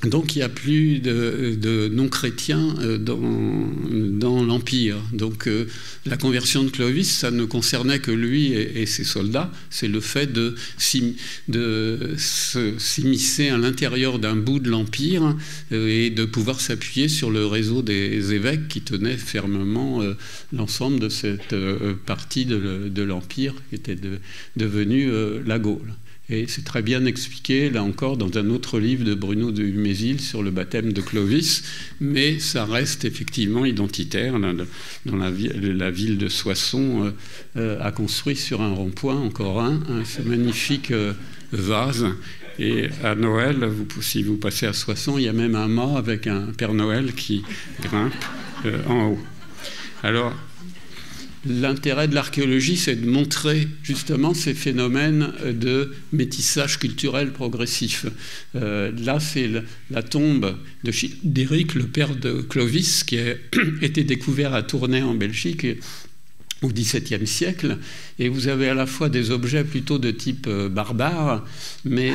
B: Donc il n'y a plus de non-chrétiens dans l'Empire. Donc la conversion de Clovis, ça ne concernait que lui et ses soldats. C'est le fait de s'immiscer à l'intérieur d'un bout de l'Empire et de pouvoir s'appuyer sur le réseau des évêques qui tenaient fermement l'ensemble de cette partie de l'Empire qui était devenue la Gaule. Et c'est très bien expliqué, là encore, dans un autre livre de Bruno de Mézil sur le baptême de Clovis, mais ça reste effectivement identitaire. Dans la ville de Soissons a construit sur un rond-point, encore ce magnifique vase. Et à Noël, si vous passez à Soissons, il y a même un mât avec un Père Noël qui grimpe en haut. Alors, l'intérêt de l'archéologie, c'est de montrer justement ces phénomènes de métissage culturel progressif. Là, c'est la tombe de Childéric, le père de Clovis, qui a été découvert à Tournai en Belgique. au XVIIe siècle, et vous avez à la fois des objets plutôt de type barbare, mais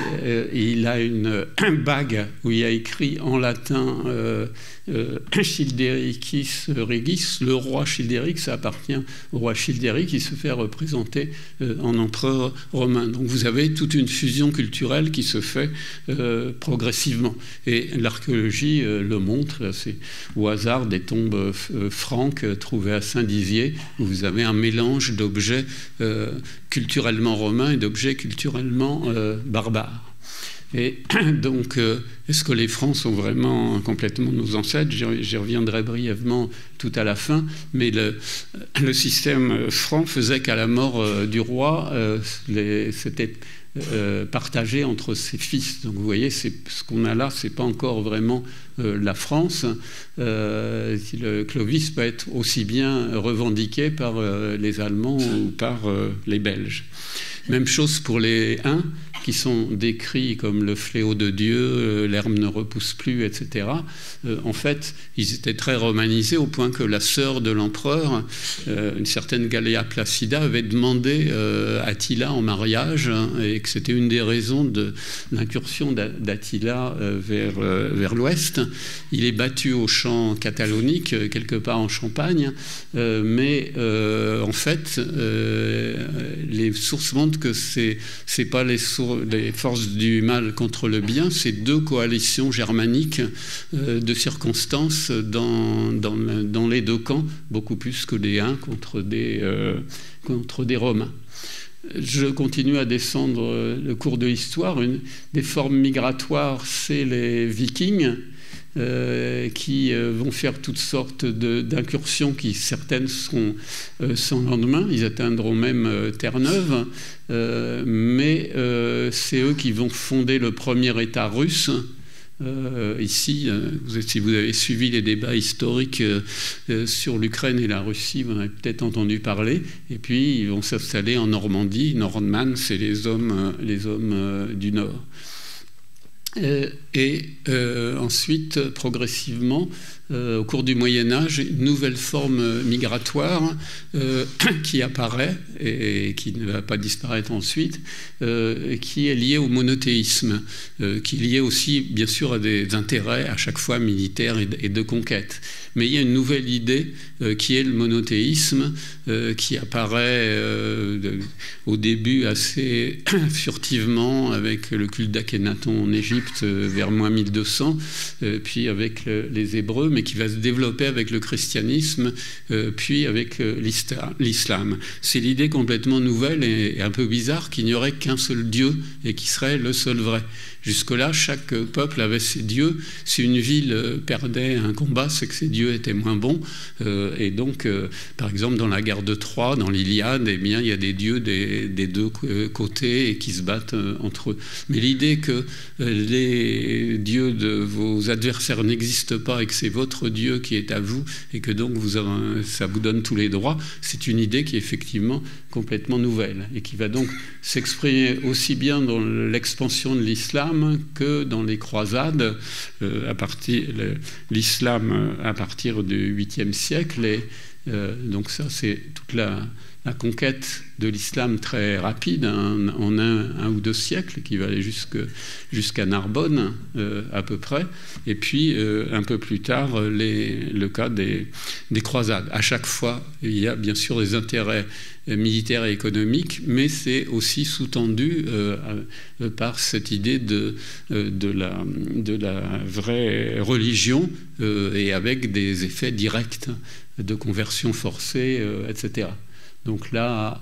B: il a une bague où il y a écrit en latin Childericis Regis, le roi Childéric, ça appartient au roi Childéric qui se fait représenter en empereur romain. Donc vous avez toute une fusion culturelle qui se fait progressivement. Et l'archéologie le montre, c'est au hasard des tombes franques trouvées à Saint-Dizier, où vous avez un mélange d'objets culturellement romains et d'objets culturellement barbares. Et donc, est-ce que les Francs sont vraiment complètement nos ancêtres? J'y reviendrai brièvement tout à la fin, mais le système franc faisait qu'à la mort du roi, c'était partagé entre ses fils. Donc vous voyez, ce qu'on a là, c'est pas encore vraiment la France. Le Clovis peut être aussi bien revendiqué par les Allemands ou par les Belges. Même chose pour les Huns, qui sont décrits comme le fléau de Dieu, l'herbe ne repousse plus, etc. En fait, ils étaient très romanisés au point que la sœur de l'empereur, une certaine Gallia Placida, avait demandé Attila en mariage, et que c'était une des raisons de l'incursion d'Attila vers l'ouest. Il est battu au champ catalonique, quelque part en Champagne, mais en fait, les sources montrent que c'est pas les forces du mal contre le bien, c'est deux coalitions germaniques de circonstances dans les deux camps, beaucoup plus que des Huns contre des Romains. Je continue à descendre le cours de l'histoire. Une des formes migratoires, c'est les Vikings, qui vont faire toutes sortes d'incursions qui, certaines, seront sans lendemain. Ils atteindront même Terre-Neuve. Mais c'est eux qui vont fonder le premier État russe. Ici, si vous avez suivi les débats historiques sur l'Ukraine et la Russie, vous en avez peut-être entendu parler. Et puis, ils vont s'installer en Normandie. Nordman, c'est les hommes du Nord. Ensuite, progressivement, au cours du Moyen-Âge, une nouvelle forme migratoire qui apparaît et qui ne va pas disparaître ensuite, qui est liée au monothéisme, qui est liée aussi, bien sûr, à des intérêts à chaque fois militaires et de conquête. Mais il y a une nouvelle idée qui est le monothéisme, qui apparaît au début assez furtivement avec le culte d'Akhenaton en Égypte vers moins 1200, puis avec les Hébreux, mais qui va se développer avec le christianisme, puis avec l'islam. C'est l'idée complètement nouvelle et un peu bizarre qu'il n'y aurait qu'un seul Dieu et qui serait le seul vrai. Jusque-là, chaque peuple avait ses dieux. Si une ville perdait un combat, c'est que ses dieux étaient moins bons. Et donc, par exemple, dans la guerre de Troie, dans l'Iliade, eh bien, il y a des dieux des deux côtés et qui se battent entre eux. Mais l'idée que les dieux de vos adversaires n'existent pas et que c'est votre Dieu qui est à vous et que donc ça vous donne tous les droits, c'est une idée qui est effectivement complètement nouvelle et qui va donc s'exprimer aussi bien dans l'expansion de l'islam que dans les croisades, l'islam à partir du 8e siècle. Et donc ça, c'est toute la conquête de l'islam très rapide, en un ou deux siècles, qui va aller jusqu'à Narbonne, à peu près. Et puis, un peu plus tard, le cas des croisades. À chaque fois, il y a bien sûr des intérêts militaires et économiques, mais c'est aussi sous-tendu par cette idée de la vraie religion, et avec des effets directs de conversion forcée, etc. Donc là,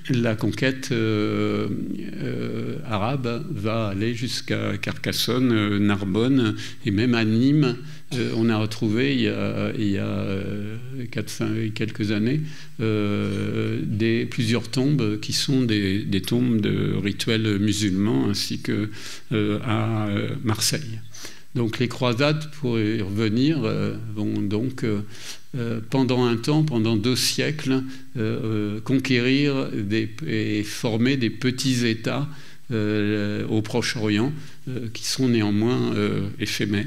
B: la conquête arabe va aller jusqu'à Carcassonne, Narbonne, et même à Nîmes. On a retrouvé il y a quelques années plusieurs tombes qui sont des tombes de rituels musulmans, ainsi que à Marseille. Donc les croisades, pour y revenir, vont donc pendant un temps, pendant 2 siècles, conquérir et former des petits États au Proche-Orient qui sont néanmoins éphémères.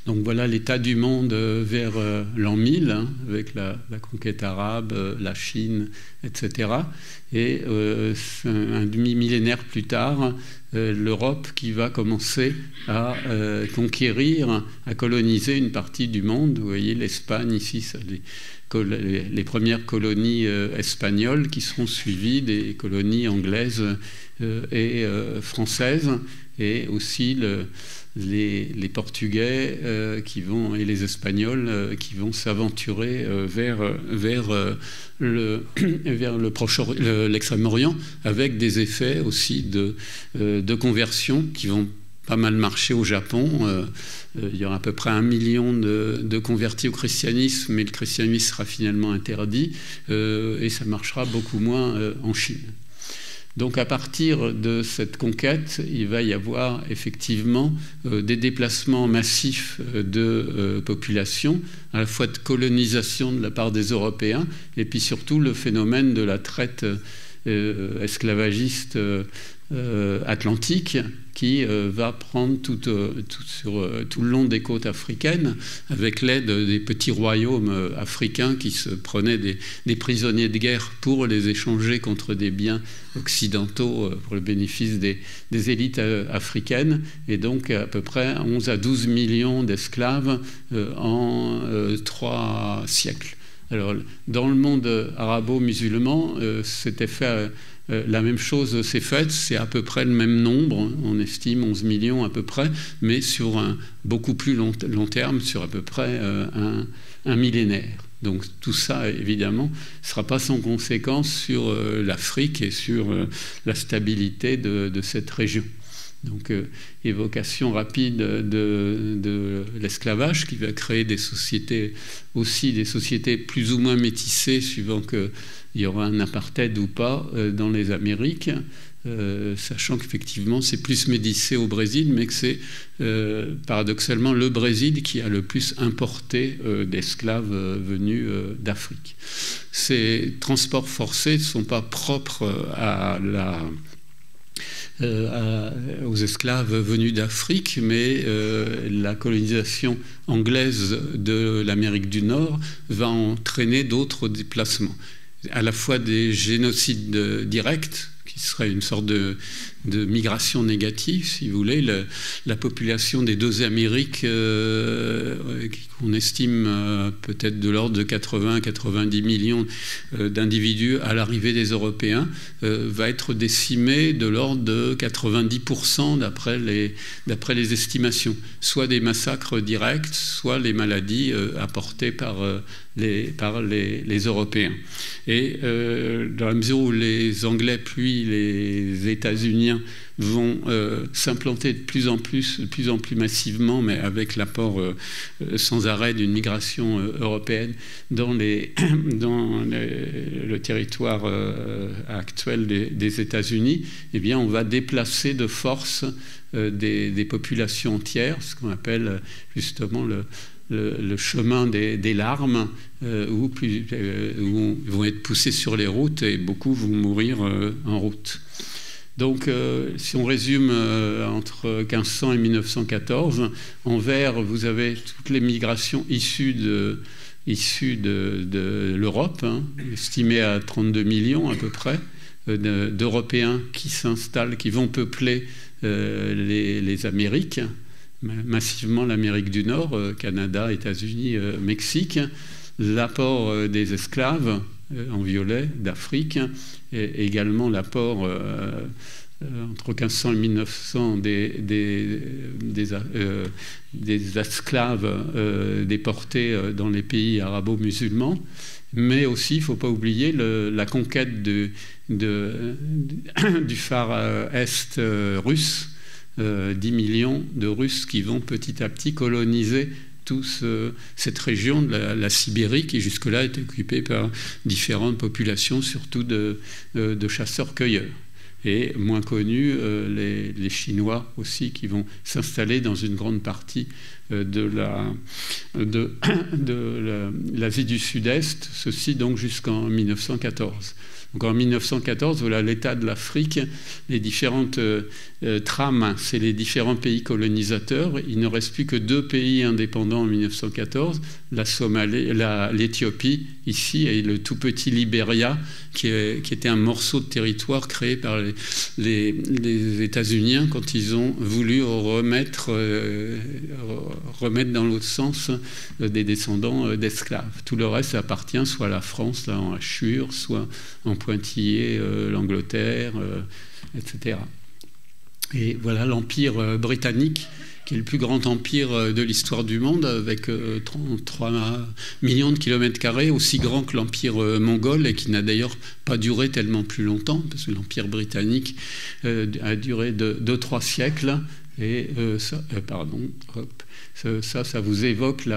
B: Donc voilà l'état du monde vers l'an 1000, hein, avec la conquête arabe, la Chine, etc. Et un demi-millénaire plus tard, l'Europe qui va commencer à conquérir, à coloniser une partie du monde. Vous voyez l'Espagne ici, les premières colonies espagnoles qui seront suivies des colonies anglaises et françaises, et aussi les Portugais et les Espagnols qui vont s'aventurer vers l'extrême-orient, avec des effets aussi de conversion qui vont pas mal marcher au Japon. Il y aura à peu près 1 million de convertis au christianisme, mais le christianisme sera finalement interdit, et ça marchera beaucoup moins en Chine. Donc à partir de cette conquête, il va y avoir effectivement des déplacements massifs de population, à la fois de colonisation de la part des Européens, et puis surtout le phénomène de la traite esclavagiste atlantique, qui va prendre sur tout le long des côtes africaines, avec l'aide des petits royaumes africains qui se prenaient des prisonniers de guerre pour les échanger contre des biens occidentaux pour le bénéfice des élites africaines. Et donc à peu près 11 à 12 millions d'esclaves en 3 siècles. Alors, dans le monde arabo-musulman, c'était fait... la même chose s'est faite, c'est à peu près le même nombre, on estime 11 millions à peu près, mais sur un beaucoup plus long terme, sur à peu près un millénaire. Donc tout ça, évidemment, ne sera pas sans conséquence sur l'Afrique et sur la stabilité de cette région. Donc, évocation rapide de l'esclavage qui va créer des sociétés plus ou moins métissées, suivant qu'il y aura un apartheid ou pas dans les Amériques, sachant qu'effectivement c'est plus métissé au Brésil, mais que c'est paradoxalement le Brésil qui a le plus importé d'esclaves venus d'Afrique. Ces transports forcés ne sont pas propres aux esclaves venus d'Afrique, mais la colonisation anglaise de l'Amérique du Nord va entraîner d'autres déplacements, à la fois des génocides directs, qui serait une sorte de migration négative, si vous voulez. La population des deux Amériques, qu'on estime peut-être de l'ordre de 80 à 90 millions d'individus à l'arrivée des Européens, va être décimée de l'ordre de 90% d'après les estimations. Soit des massacres directs, soit les maladies apportées par les Européens. Et dans la mesure où les Anglais puis les États-Unis vont s'implanter de plus en plus massivement, mais avec l'apport sans arrêt d'une migration européenne dans le territoire actuel des États-Unis, eh bien, on va déplacer de force des populations entières, ce qu'on appelle justement le chemin des larmes, où vont être poussés sur les routes et beaucoup vont mourir en route. Donc, si on résume entre 1500 et 1914, en vert, vous avez toutes les migrations issues de l'Europe, hein, estimées à 32 millions à peu près, d'Européens qui s'installent, qui vont peupler les Amériques, massivement l'Amérique du Nord, Canada, États-Unis, Mexique, l'apport des esclaves en violet d'Afrique, et également l'apport entre 1500 et 1900 des esclaves déportés dans les pays arabo-musulmans. Mais aussi, il ne faut pas oublier la conquête du phare est russe, 10 millions de Russes qui vont petit à petit coloniser toute cette région de la Sibérie qui jusque-là était occupée par différentes populations, surtout de chasseurs-cueilleurs. Et moins connus, les Chinois aussi, qui vont s'installer dans une grande partie de l'Asie du Sud-Est, ceci donc jusqu'en 1914. Donc en 1914, voilà l'état de l'Afrique, les différentes trames, c'est les différents pays colonisateurs. Il ne reste plus que 2 pays indépendants en 1914, la Somalie, l'Éthiopie ici et le tout petit Libéria, qui était un morceau de territoire créé par les États-Unis quand ils ont voulu remettre dans l'autre sens des descendants d'esclaves. Tout le reste appartient soit à la France, là en hachure, soit en pointillé, l'Angleterre, etc. Et voilà l'Empire britannique, qui est le plus grand empire de l'histoire du monde, avec 33 millions de kilomètres carrés, aussi grand que l'Empire mongol, et qui n'a d'ailleurs pas duré tellement plus longtemps, parce que l'Empire britannique a duré 2-3 siècles. Et ça vous évoque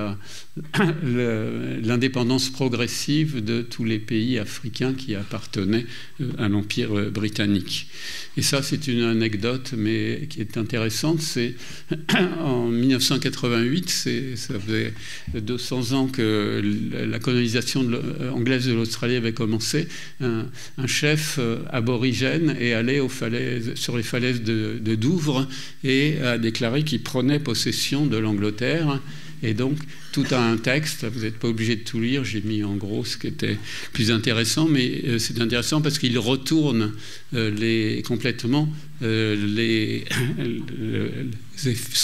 B: l'indépendance progressive de tous les pays africains qui appartenaient à l'Empire britannique. Et ça, c'est une anecdote, mais qui est intéressante. C'est en 1988, ça faisait 200 ans que la colonisation anglaise de l'Australie avait commencé. Un chef aborigène est allé sur les falaises de Douvres et a déclaré qu'il prenait possession de l'Angleterre. Et donc, tout a un texte, vous n'êtes pas obligé de tout lire, j'ai mis en gros ce qui était plus intéressant, mais c'est intéressant parce qu'il retourne complètement ce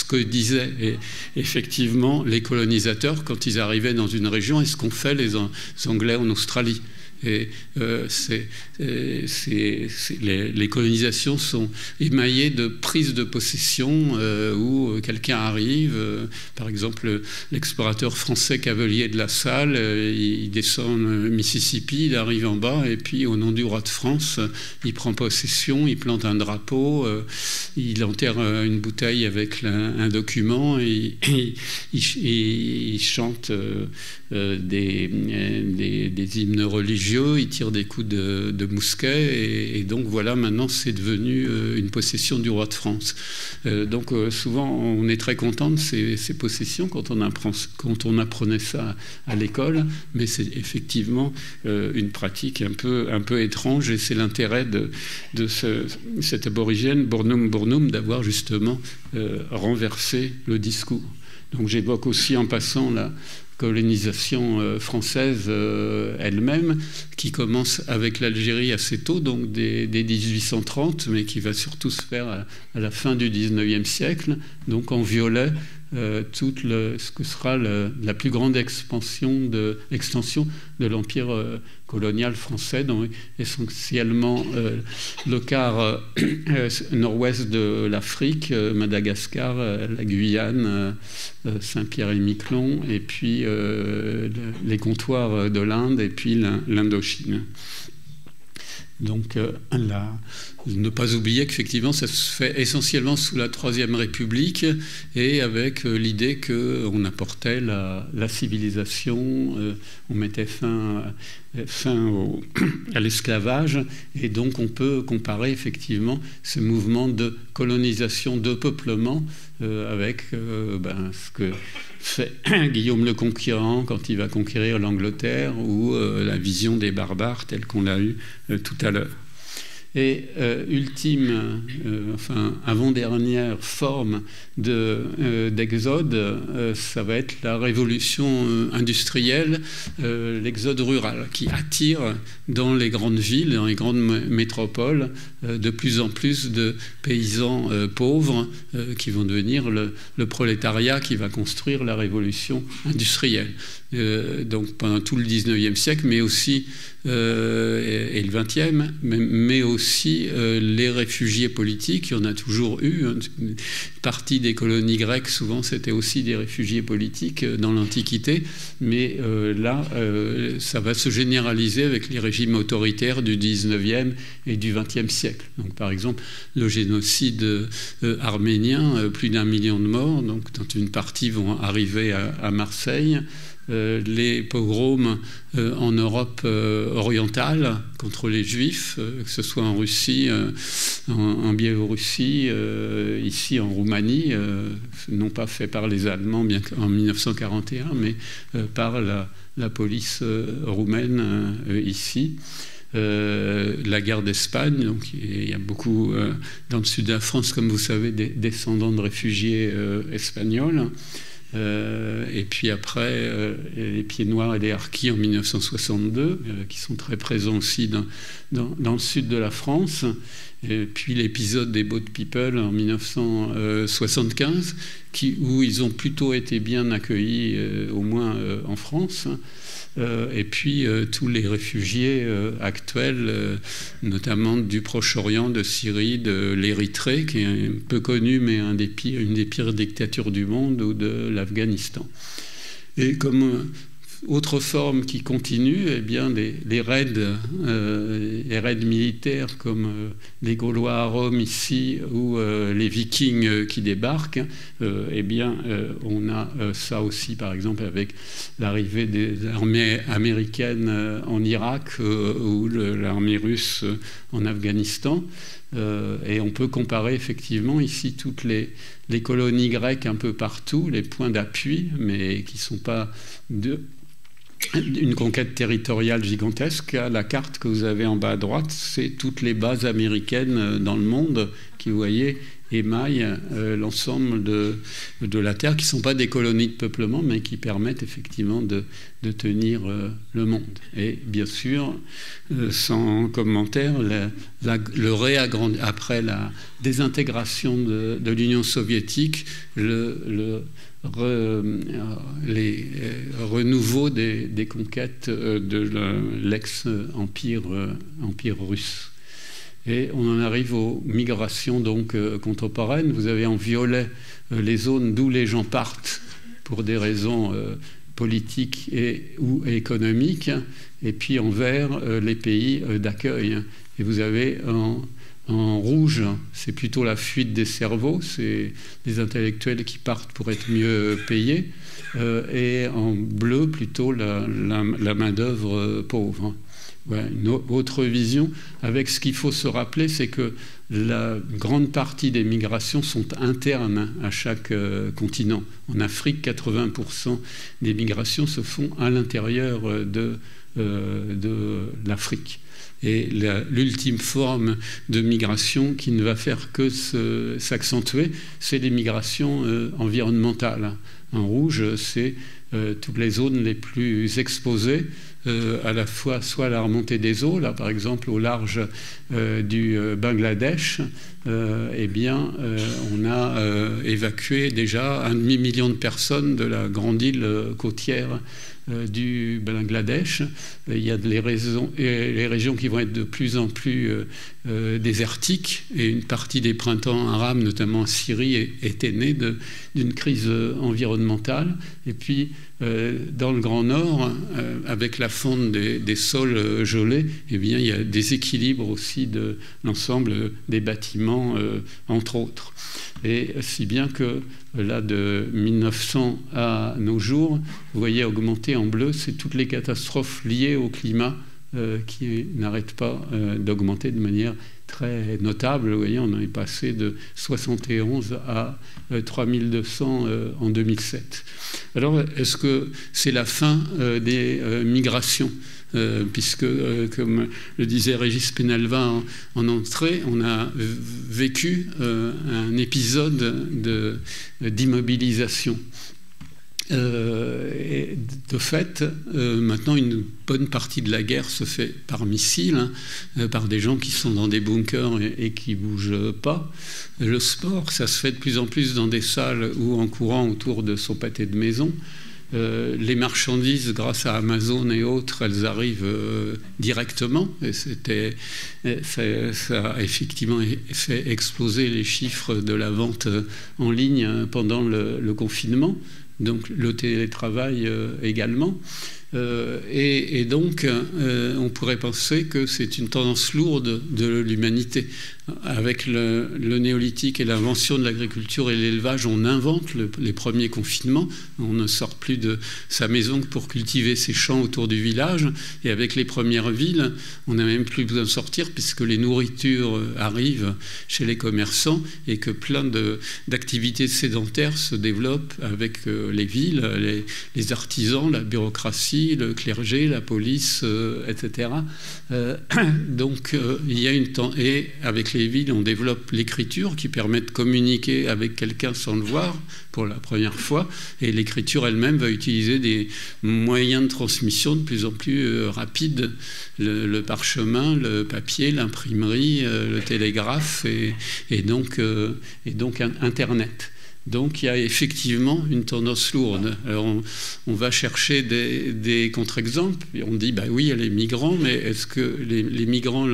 B: que disaient effectivement les colonisateurs quand ils arrivaient dans une région et ce qu'ont fait les Anglais en Australie. Et les colonisations sont émaillées de prises de possession où quelqu'un arrive, par exemple l'explorateur français Cavelier de La Salle, il descend le Mississippi, il arrive en bas et puis au nom du roi de France, il prend possession, il plante un drapeau, il enterre une bouteille avec un document et il chante des hymnes religieux, il tire des coups de mousquet et donc voilà, maintenant c'est devenu une possession du roi de France. Donc souvent on est très content de ces possessions quand on apprenait ça à l'école, mais c'est effectivement une pratique un peu étrange et c'est l'intérêt de cet aborigène Burnham d'avoir justement renversé le discours. Donc j'évoque aussi en passant la colonisation française elle-même, qui commence avec l'Algérie assez tôt, donc dès 1830, mais qui va surtout se faire à la fin du 19e siècle, donc en violet, ce que sera la plus grande extension de l'empire colonial français, donc essentiellement le quart nord-ouest de l'Afrique, Madagascar, la Guyane, Saint-Pierre-et-Miquelon, et puis les comptoirs de l'Inde, et puis l'Indochine. Donc, ne pas oublier qu'effectivement, ça se fait essentiellement sous la Troisième République et avec l'idée qu'on apportait la civilisation, on mettait fin à l'esclavage, et donc on peut comparer effectivement ce mouvement de colonisation, de peuplement avec ce que fait Guillaume le Conquérant quand il va conquérir l'Angleterre, ou la vision des barbares telle qu'on l'a eue tout à l'heure. Et ultime, avant-dernière forme d'exode, ça va être la révolution industrielle, l'exode rural, qui attire dans les grandes villes, dans les grandes métropoles, de plus en plus de paysans pauvres qui vont devenir le prolétariat qui va construire la révolution industrielle. Donc pendant tout le 19e siècle, mais aussi et le 20e, mais aussi les réfugiés politiques. Il y en a toujours eu. Une partie des colonies grecques, souvent, c'était aussi des réfugiés politiques dans l'Antiquité. Mais là, ça va se généraliser avec les régimes autoritaires du 19e et du 20e siècle. Donc, par exemple, le génocide arménien, plus d'1 million de morts, donc, dont une partie vont arriver à Marseille. Les pogroms en Europe orientale contre les Juifs, que ce soit en Russie, en Biélorussie, ici en Roumanie, non pas fait par les Allemands bien qu'en 1941, mais par la police roumaine ici. la guerre d'Espagne. Donc il y a beaucoup, dans le sud de la France, comme vous savez, des descendants de réfugiés espagnols. Et puis après, les Pieds Noirs et les Harkis en 1962, qui sont très présents aussi dans le sud de la France. Et puis l'épisode des Boat People en 1975, où ils ont plutôt été bien accueillis, au moins en France. Et puis tous les réfugiés actuels, notamment du Proche-Orient, de Syrie, de l'Érythrée, qui est peu connu, mais une des pires dictatures du monde, ou de l'Afghanistan. Et comme autre forme qui continue, eh bien les raids militaires comme les Gaulois à Rome ici, ou les Vikings qui débarquent, eh bien on a ça aussi, par exemple, avec l'arrivée des armées américaines en Irak, ou l'armée russe en Afghanistan. Et on peut comparer effectivement ici toutes les colonies grecques un peu partout, les points d'appui, mais qui ne sont pas une conquête territoriale gigantesque. La carte que vous avez en bas à droite, c'est toutes les bases américaines dans le monde qui, vous voyez, émaillent l'ensemble de la Terre, qui ne sont pas des colonies de peuplement, mais qui permettent effectivement de tenir le monde. Et bien sûr, sans commentaire, après la désintégration de l'Union soviétique, les renouveaux des conquêtes de l'ex-empire russe. Et on en arrive aux migrations donc contemporaines. Vous avez en violet les zones d'où les gens partent pour des raisons politiques ou économiques, et puis en vert les pays d'accueil. Et vous avez en rouge, c'est plutôt la fuite des cerveaux, c'est des intellectuels qui partent pour être mieux payés, et en bleu plutôt la main-d'œuvre pauvre. Ouais, une autre vision. Avec ce qu'il faut se rappeler, c'est que la grande partie des migrations sont internes à chaque continent. En Afrique, 80% des migrations se font à l'intérieur de l'Afrique. Et l'ultime forme de migration qui ne va faire que s'accentuer, c'est les migrations environnementales. En rouge, c'est toutes les zones les plus exposées, à la fois soit à la remontée des eaux, là par exemple au large du Bangladesh, eh bien on a évacué déjà 1,5 million de personnes de la grande île côtière du Bangladesh. Il y a les régions qui vont être de plus en plus désertiques, et une partie des printemps arabes, notamment en Syrie, était née d'une crise environnementale. Et puis dans le Grand Nord, avec la fonte des sols gelés, eh bien, il y a des équilibres aussi de l'ensemble des bâtiments, entre autres. Et si bien que là, de 1900 à nos jours, vous voyez augmenter en bleu, c'est toutes les catastrophes liées au climat qui n'arrêtent pas d'augmenter de manière très notable. Vous voyez, on est passé de 71 à 3200 en 2007. Alors, est-ce que c'est la fin des migrations ? Puisque, comme le disait Régis Penalva en entrée, on a vécu un épisode d'immobilisation. Et de fait, maintenant, une bonne partie de la guerre se fait par missile, par des gens qui sont dans des bunkers et qui ne bougent pas. Le sport, ça se fait de plus en plus dans des salles ou en courant autour de son pâté de maison. Les marchandises, grâce à Amazon et autres, elles arrivent directement. Et ça a effectivement fait exploser les chiffres de la vente en ligne pendant le confinement. Donc le télétravail également. Et donc, on pourrait penser que c'est une tendance lourde de l'humanité. Avec le néolithique et l'invention de l'agriculture et l'élevage, on invente les premiers confinements. On ne sort plus de sa maison que pour cultiver ses champs autour du village. Et avec les premières villes, on n'a même plus besoin de sortir puisque les nourritures arrivent chez les commerçants et que plein d'activités sédentaires se développent avec les villes, les artisans, la bureaucratie, aussi le clergé, la police, etc. Donc il y a et avec les villes, on développe l'écriture qui permet de communiquer avec quelqu'un sans le voir pour la première fois, et l'écriture elle-même va utiliser des moyens de transmission de plus en plus rapides, le parchemin, le papier, l'imprimerie, le télégraphe et donc Internet. Donc il y a effectivement une tendance lourde. Alors on va chercher des contre-exemples. On dit, bah oui, il y a les migrants, mais est-ce que les migrants,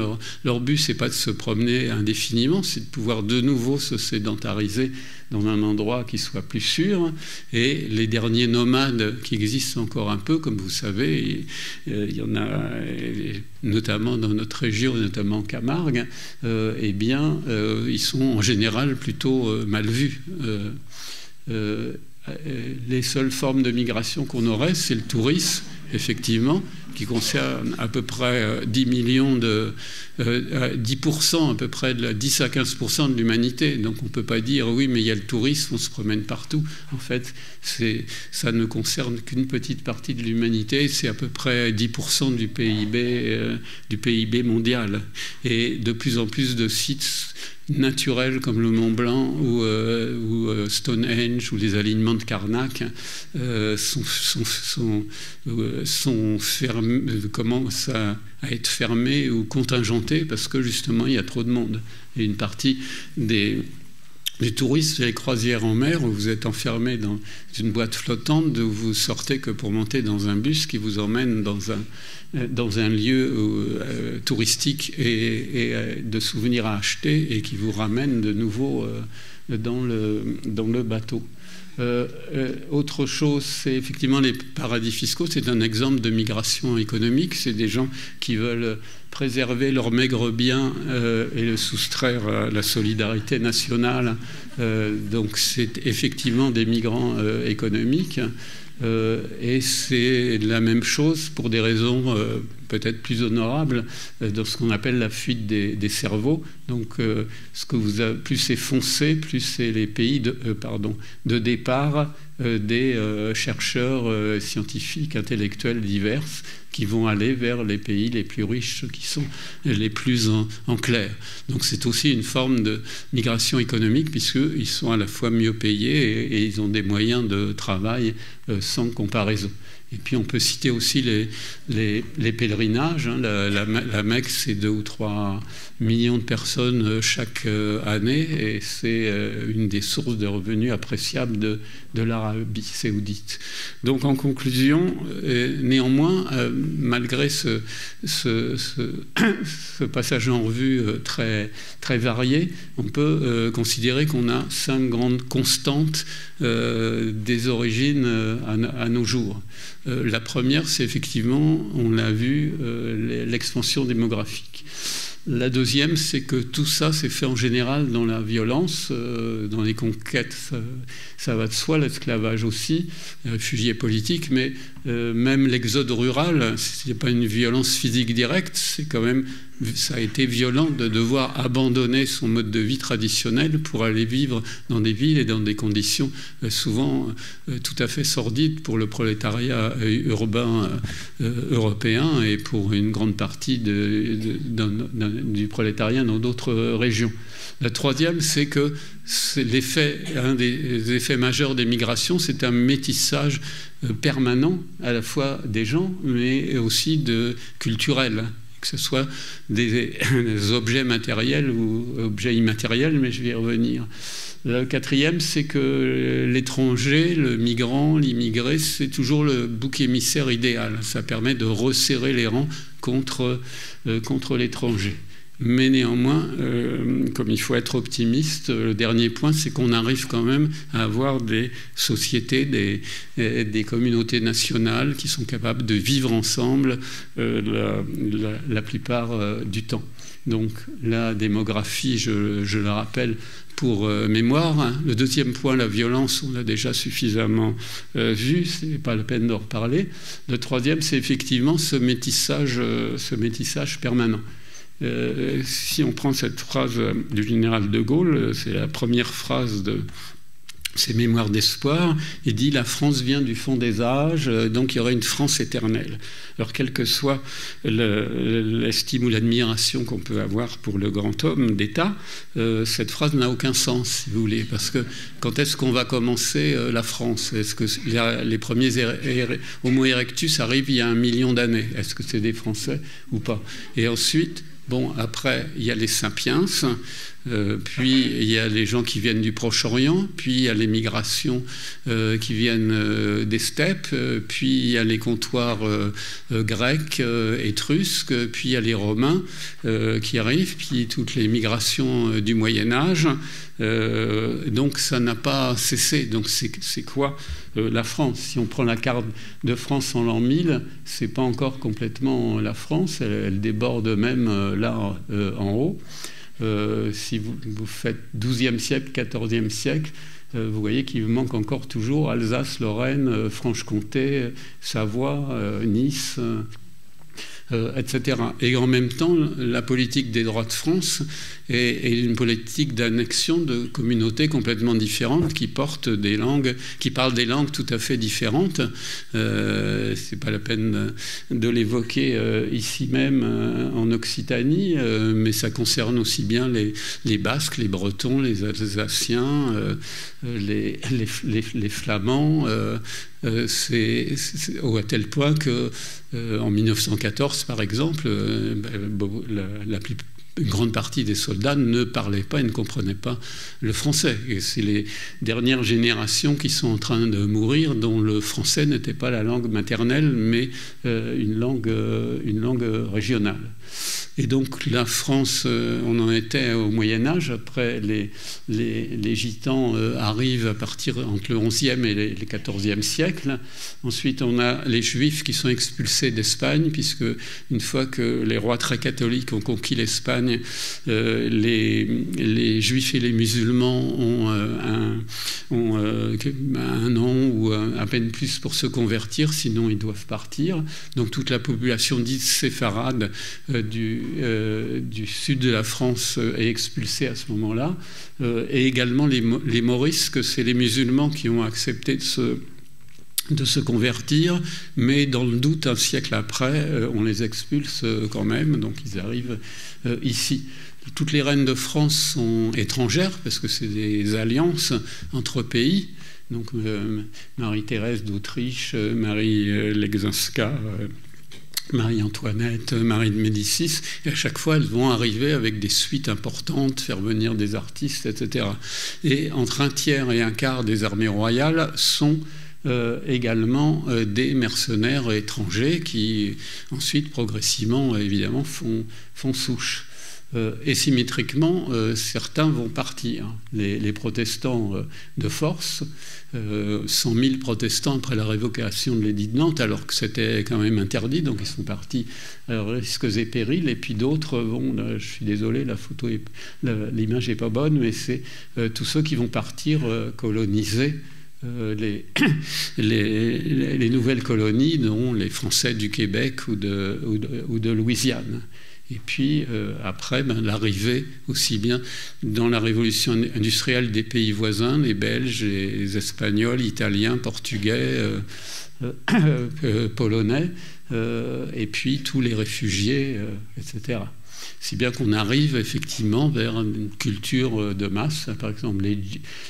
B: leur but, c'est pas de se promener indéfiniment, c'est de pouvoir de nouveau se sédentariser dans un endroit qui soit plus sûr. Et les derniers nomades qui existent encore un peu, comme vous savez, il y en a notamment dans notre région, notamment en Camargue, eh bien, ils sont en général plutôt mal vus. Les seules formes de migration qu'on aurait, c'est le tourisme, effectivement, qui concerne à peu près 10% à peu près de 10 à 15% de l'humanité. Donc on ne peut pas dire oui, mais il y a le tourisme, on se promène partout. En fait, ça ne concerne qu'une petite partie de l'humanité, c'est à peu près 10% du PIB mondial. Et de plus en plus de sites naturels comme le Mont Blanc ou Stonehenge ou les alignements de Karnak sont fermés, commencent à être fermés ou contingentés parce que justement il y a trop de monde. Et une partie des touristes, c'est les croisières en mer où vous êtes enfermé dans une boîte flottante d'où vous sortez que pour monter dans un bus qui vous emmène dans un lieu touristique et de souvenirs à acheter et qui vous ramène de nouveau dans le bateau. Autre chose, c'est effectivement les paradis fiscaux. C'est un exemple de migration économique. C'est des gens qui veulent préserver leurs maigres biens et le soustraire à la solidarité nationale. Donc c'est effectivement des migrants économiques. Et c'est la même chose pour des raisons peut-être plus honorables dans ce qu'on appelle la fuite des cerveaux. Donc plus c'est foncé, plus c'est les pays de départ des chercheurs scientifiques, intellectuels divers qui vont aller vers les pays les plus riches, qui sont les plus en clair. Donc c'est aussi une forme de migration économique puisqu'ils sont à la fois mieux payés et ils ont des moyens de travail sans comparaison. Et puis on peut citer aussi les pèlerinages. Hein. La Mecque, c'est 2 ou 3 millions de personnes chaque année et c'est une des sources de revenus appréciables de l'Arabie saoudite. Donc en conclusion, néanmoins, malgré ce passage en revue très, très varié, on peut considérer qu'on a 5 grandes constantes des origines à nos jours. La première, c'est effectivement, on l'a vu, l'expansion démographique. La deuxième, c'est que tout ça s'est fait en général dans la violence, dans les conquêtes, ça va de soi, l'esclavage aussi, les réfugiés politiques, mais même l'exode rural, ce n'est pas une violence physique directe, c'est quand même, ça a été violent de devoir abandonner son mode de vie traditionnel pour aller vivre dans des villes et dans des conditions souvent tout à fait sordides pour le prolétariat urbain européen et pour une grande partie du prolétariat dans d'autres régions. La troisième, c'est que un des effets majeurs des migrations, c'est un métissage permanent à la fois des gens, mais aussi culturel, que ce soit des objets matériels ou objets immatériels, mais je vais y revenir. Le quatrième, c'est que l'étranger, le migrant, l'immigré, c'est toujours le bouc émissaire idéal. Ça permet de resserrer les rangs contre l'étranger. Mais néanmoins, comme il faut être optimiste, le dernier point, c'est qu'on arrive quand même à avoir des sociétés, des communautés nationales qui sont capables de vivre ensemble la plupart du temps. Donc la démographie, je le rappelle pour mémoire. Hein. Le deuxième point, la violence, on l'a déjà suffisamment vu, ce n'est pas la peine d'en reparler. Le troisième, c'est effectivement ce métissage permanent. Si on prend cette phrase du général de Gaulle, c'est la première phrase ses mémoires d'espoir, il dit « La France vient du fond des âges, donc il y aurait une France éternelle ». Alors, quelle que soit l'estime ou l'admiration qu'on peut avoir pour le grand homme d'État, cette phrase n'a aucun sens, si vous voulez, parce que quand est-ce qu'on va commencer la France? Est-ce que les premiers Homo erectus arrivent il y a 1 million d'années? Est-ce que c'est des Français ou pas? Et ensuite, bon, après, il y a les Sapiens, puis il y a les gens qui viennent du Proche-Orient, puis il y a les migrations qui viennent des steppes, puis il y a les comptoirs grecs, étrusques, puis il y a les Romains qui arrivent, puis toutes les migrations du Moyen-Âge. Donc ça n'a pas cessé. Donc c'est quoi la France? Si on prend la carte de France en l'an 1000, c'est pas encore complètement la France, elle déborde même là en haut. Si vous faites 12e siècle, 14e siècle, vous voyez qu'il manque encore toujours Alsace, Lorraine, Franche-Comté, Savoie, Nice, etc. Et en même temps, la politique des droits de France est une politique d'annexion de communautés complètement différentes qui portent des langues, qui parlent des langues tout à fait différentes. C'est pas la peine de l'évoquer ici même en Occitanie, mais ça concerne aussi bien les Basques, les Bretons, les Alsaciens, les Flamands. À tel point que en 1914, par exemple, une grande partie des soldats ne parlaient pas et ne comprenaient pas le français. Et c'est les dernières générations qui sont en train de mourir, dont le français n'était pas la langue maternelle, mais une langue régionale. Et donc la France, on en était au Moyen-Âge. Après, les Gitans arrivent à partir entre le XIe et le XIVe siècle. Ensuite, on a les Juifs qui sont expulsés d'Espagne, puisque une fois que les rois très catholiques ont conquis l'Espagne, les Juifs et les musulmans ont un an ou à peine plus pour se convertir, sinon ils doivent partir. Donc toute la population dite séfarade du sud de la France est expulsée à ce moment-là, et également les Maurices, que c'est les musulmans qui ont accepté de se convertir, mais dans le doute, un siècle après, on les expulse quand même, donc ils arrivent ici. Toutes les reines de France sont étrangères, parce que c'est des alliances entre pays. Donc Marie-Thérèse d'Autriche, Marie Leszczyńska, Marie-Antoinette, Marie de Médicis, et à chaque fois, elles vont arriver avec des suites importantes, faire venir des artistes, etc. Et entre 1/3 et 1/4 des armées royales sont également des mercenaires étrangers qui, ensuite, progressivement, évidemment, font souche. Et symétriquement, certains vont partir. Les protestants de force, 100 000 protestants après la révocation de l'édit de Nantes, alors que c'était quand même interdit, donc ils sont partis à risques et périls. Et puis d'autres vont, je suis désolé, l'image n'est pas bonne, mais c'est tous ceux qui vont partir coloniser les nouvelles colonies, dont les Français du Québec ou de Louisiane. Et puis après, l'arrivée aussi bien dans la révolution industrielle des pays voisins, les Belges, les Espagnols, Italiens, Portugais, Polonais, et puis tous les réfugiés, etc. Si bien qu'on arrive effectivement vers une culture de masse. Par exemple,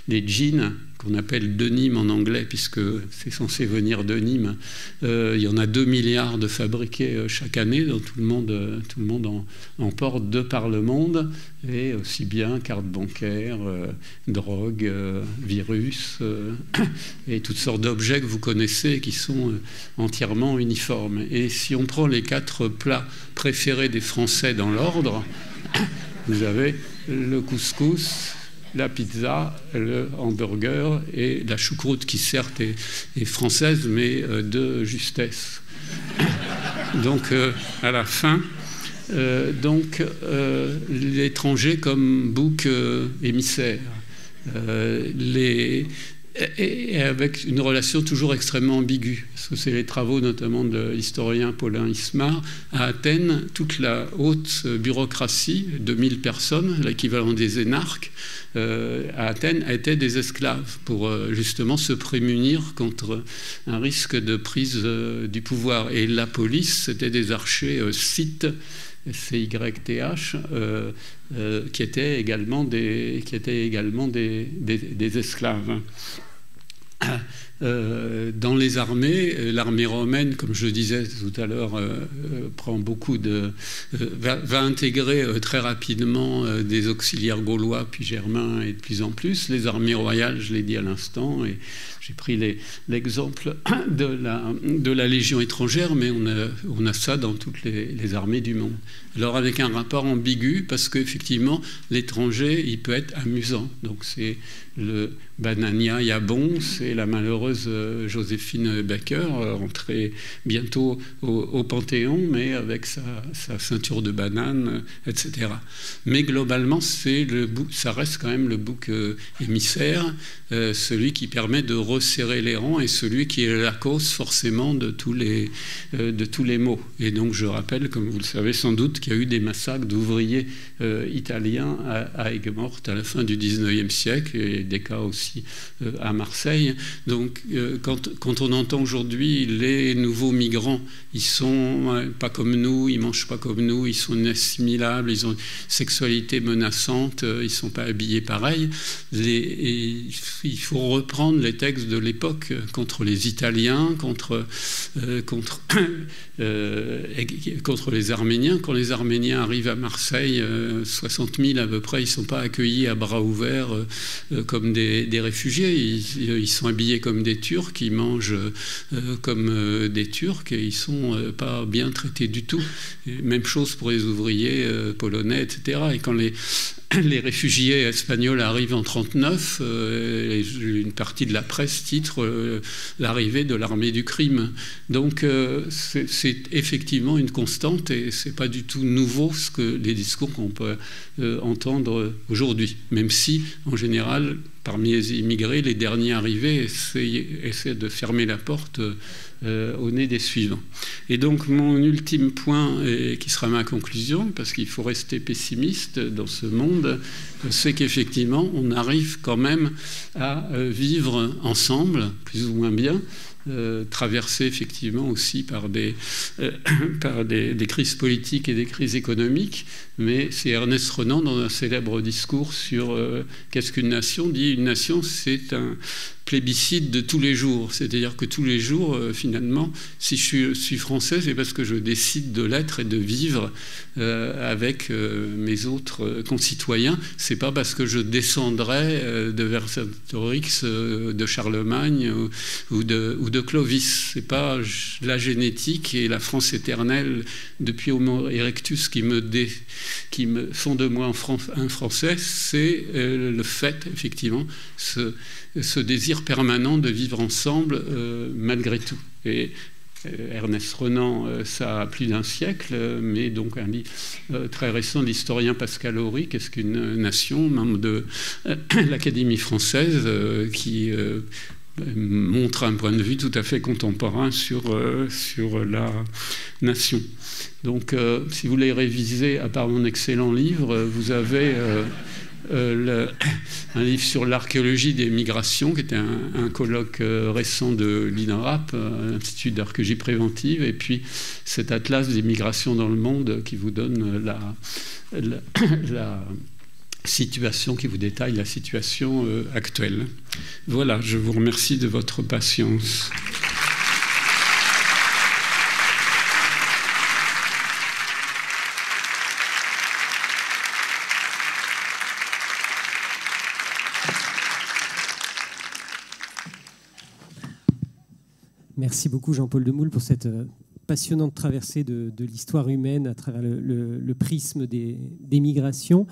B: les jeans, qu'on appelle denim en anglais, puisque c'est censé venir de Nîmes, il y en a 2 milliards de fabriqués chaque année, donc tout le monde en porte de par le monde, et aussi bien cartes bancaires, drogue, virus, et toutes sortes d'objets que vous connaissez qui sont entièrement uniformes. Et si on prend les 4 plats préférés des Français dans l'ordre, vous avez le couscous, la pizza, le hamburger et la choucroute, qui certes est française, mais de justesse. Donc, à la fin, l'étranger comme bouc émissaire. et avec une relation toujours extrêmement ambiguë. Parce que c'est les travaux notamment de l'historien Paulin Ismar. À Athènes, toute la haute bureaucratie, 2000 personnes, l'équivalent des énarques, à Athènes, étaient des esclaves pour justement se prémunir contre un risque de prise du pouvoir. Et la police, c'était des archers scythes, CYTH, qui étaient également des esclaves. Dans les armées, l'armée romaine, comme je disais tout à l'heure, prend beaucoup va intégrer très rapidement des auxiliaires gaulois puis germains et de plus en plus. Les armées royales, je l'ai dit à l'instant, et j'ai pris l'exemple de la Légion étrangère, mais on a ça dans toutes les armées du monde. Alors avec un rapport ambigu, parce qu'effectivement, l'étranger, il peut être amusant. Donc c'est le Banania Yabon, c'est la malheureuse Joséphine Baker, rentrée bientôt au Panthéon, mais avec sa ceinture de banane, etc. Mais globalement, ça reste quand même le bouc émissaire, celui qui permet de resserrer les rangs et celui qui est la cause forcément de tous les maux. Et donc je rappelle, comme vous le savez sans doute, qu'il y a eu des massacres d'ouvriers italiens à Aigues-Mortes à la fin du 19e siècle, et des cas aussi à Marseille. Donc quand on entend aujourd'hui les nouveaux migrants, ils sont pas comme nous, ils mangent pas comme nous, ils sont inassimilables, ils ont une sexualité menaçante, ils sont pas habillés pareil. Il faut reprendre les textes de l'époque contre les Italiens, contre les Arméniens. Quand les Arméniens arrivent à Marseille, 60 000 à peu près, ils ne sont pas accueillis à bras ouverts comme des réfugiés. Ils sont habillés comme des Turcs, ils mangent comme des Turcs et ils ne sont pas bien traités du tout. Et même chose pour les ouvriers polonais, etc. Et quand les réfugiés espagnols arrivent en 1939, une partie de la presse titre l'arrivée de l'armée du crime. Donc c'est effectivement une constante et c'est pas du tout nouveau les discours qu'on peut entendre aujourd'hui, même si en général parmi les immigrés, les derniers arrivés essaient de fermer la porte au nez des suivants. Et donc mon ultime point, qui sera ma conclusion, parce qu'il faut rester pessimiste dans ce monde, c'est qu'effectivement on arrive quand même à vivre ensemble, plus ou moins bien, traversé effectivement aussi par des crises politiques et des crises économiques. Mais c'est Ernest Renan, dans un célèbre discours sur qu'est-ce qu'une nation, dit une nation, c'est un plébiscite de tous les jours. C'est-à-dire que tous les jours, finalement, si je suis français, c'est parce que je décide de l'être et de vivre avec mes autres concitoyens. C'est pas parce que je descendrai de Vercingétorix, de Charlemagne ou de Clovis. C'est pas la génétique et la France éternelle depuis Homo erectus qui me font de moi un Français. C'est le fait, effectivement, ce désir permanent de vivre ensemble malgré tout. Et Ernest Renan, ça a plus d'un siècle, mais donc un livre très récent de l'historien Pascal Horry, qu'est-ce qu'une nation, membre de l'Académie française, qui montre un point de vue tout à fait contemporain sur la nation. Donc, si vous voulez réviser, à part mon excellent livre, vous avez un livre sur l'archéologie des migrations, qui était un colloque récent de l'INRAP, Institut d'archéologie préventive, et puis cet atlas des migrations dans le monde qui vous donne la situation, qui vous détaille la situation actuelle. Voilà, je vous remercie de votre patience.
A: Merci beaucoup Jean-Paul Demoule pour cette passionnante traversée de l'histoire humaine à travers le prisme des migrations.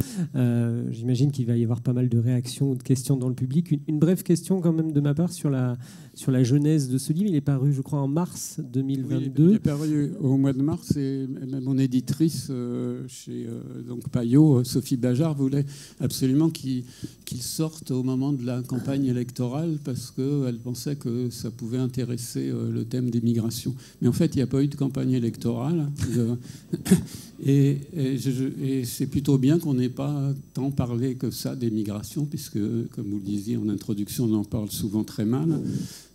A: J'imagine qu'il va y avoir pas mal de réactions ou de questions dans le public. Une brève question quand même de ma part sur la genèse de ce livre. Il est paru, je crois, en mars 2022.
C: Oui, il est paru au mois de mars et mon éditrice chez donc Payot, Sophie Bajard, voulait absolument qu'il sorte au moment de la campagne électorale parce qu'elle pensait que ça pouvait intéresser le thème des migrations. Mais en fait, il n'y a pas eu de campagne électorale. Et c'est plutôt bien qu'on n'ait pas tant parlé que ça des migrations, puisque, comme vous le disiez en introduction, on en parle souvent très mal.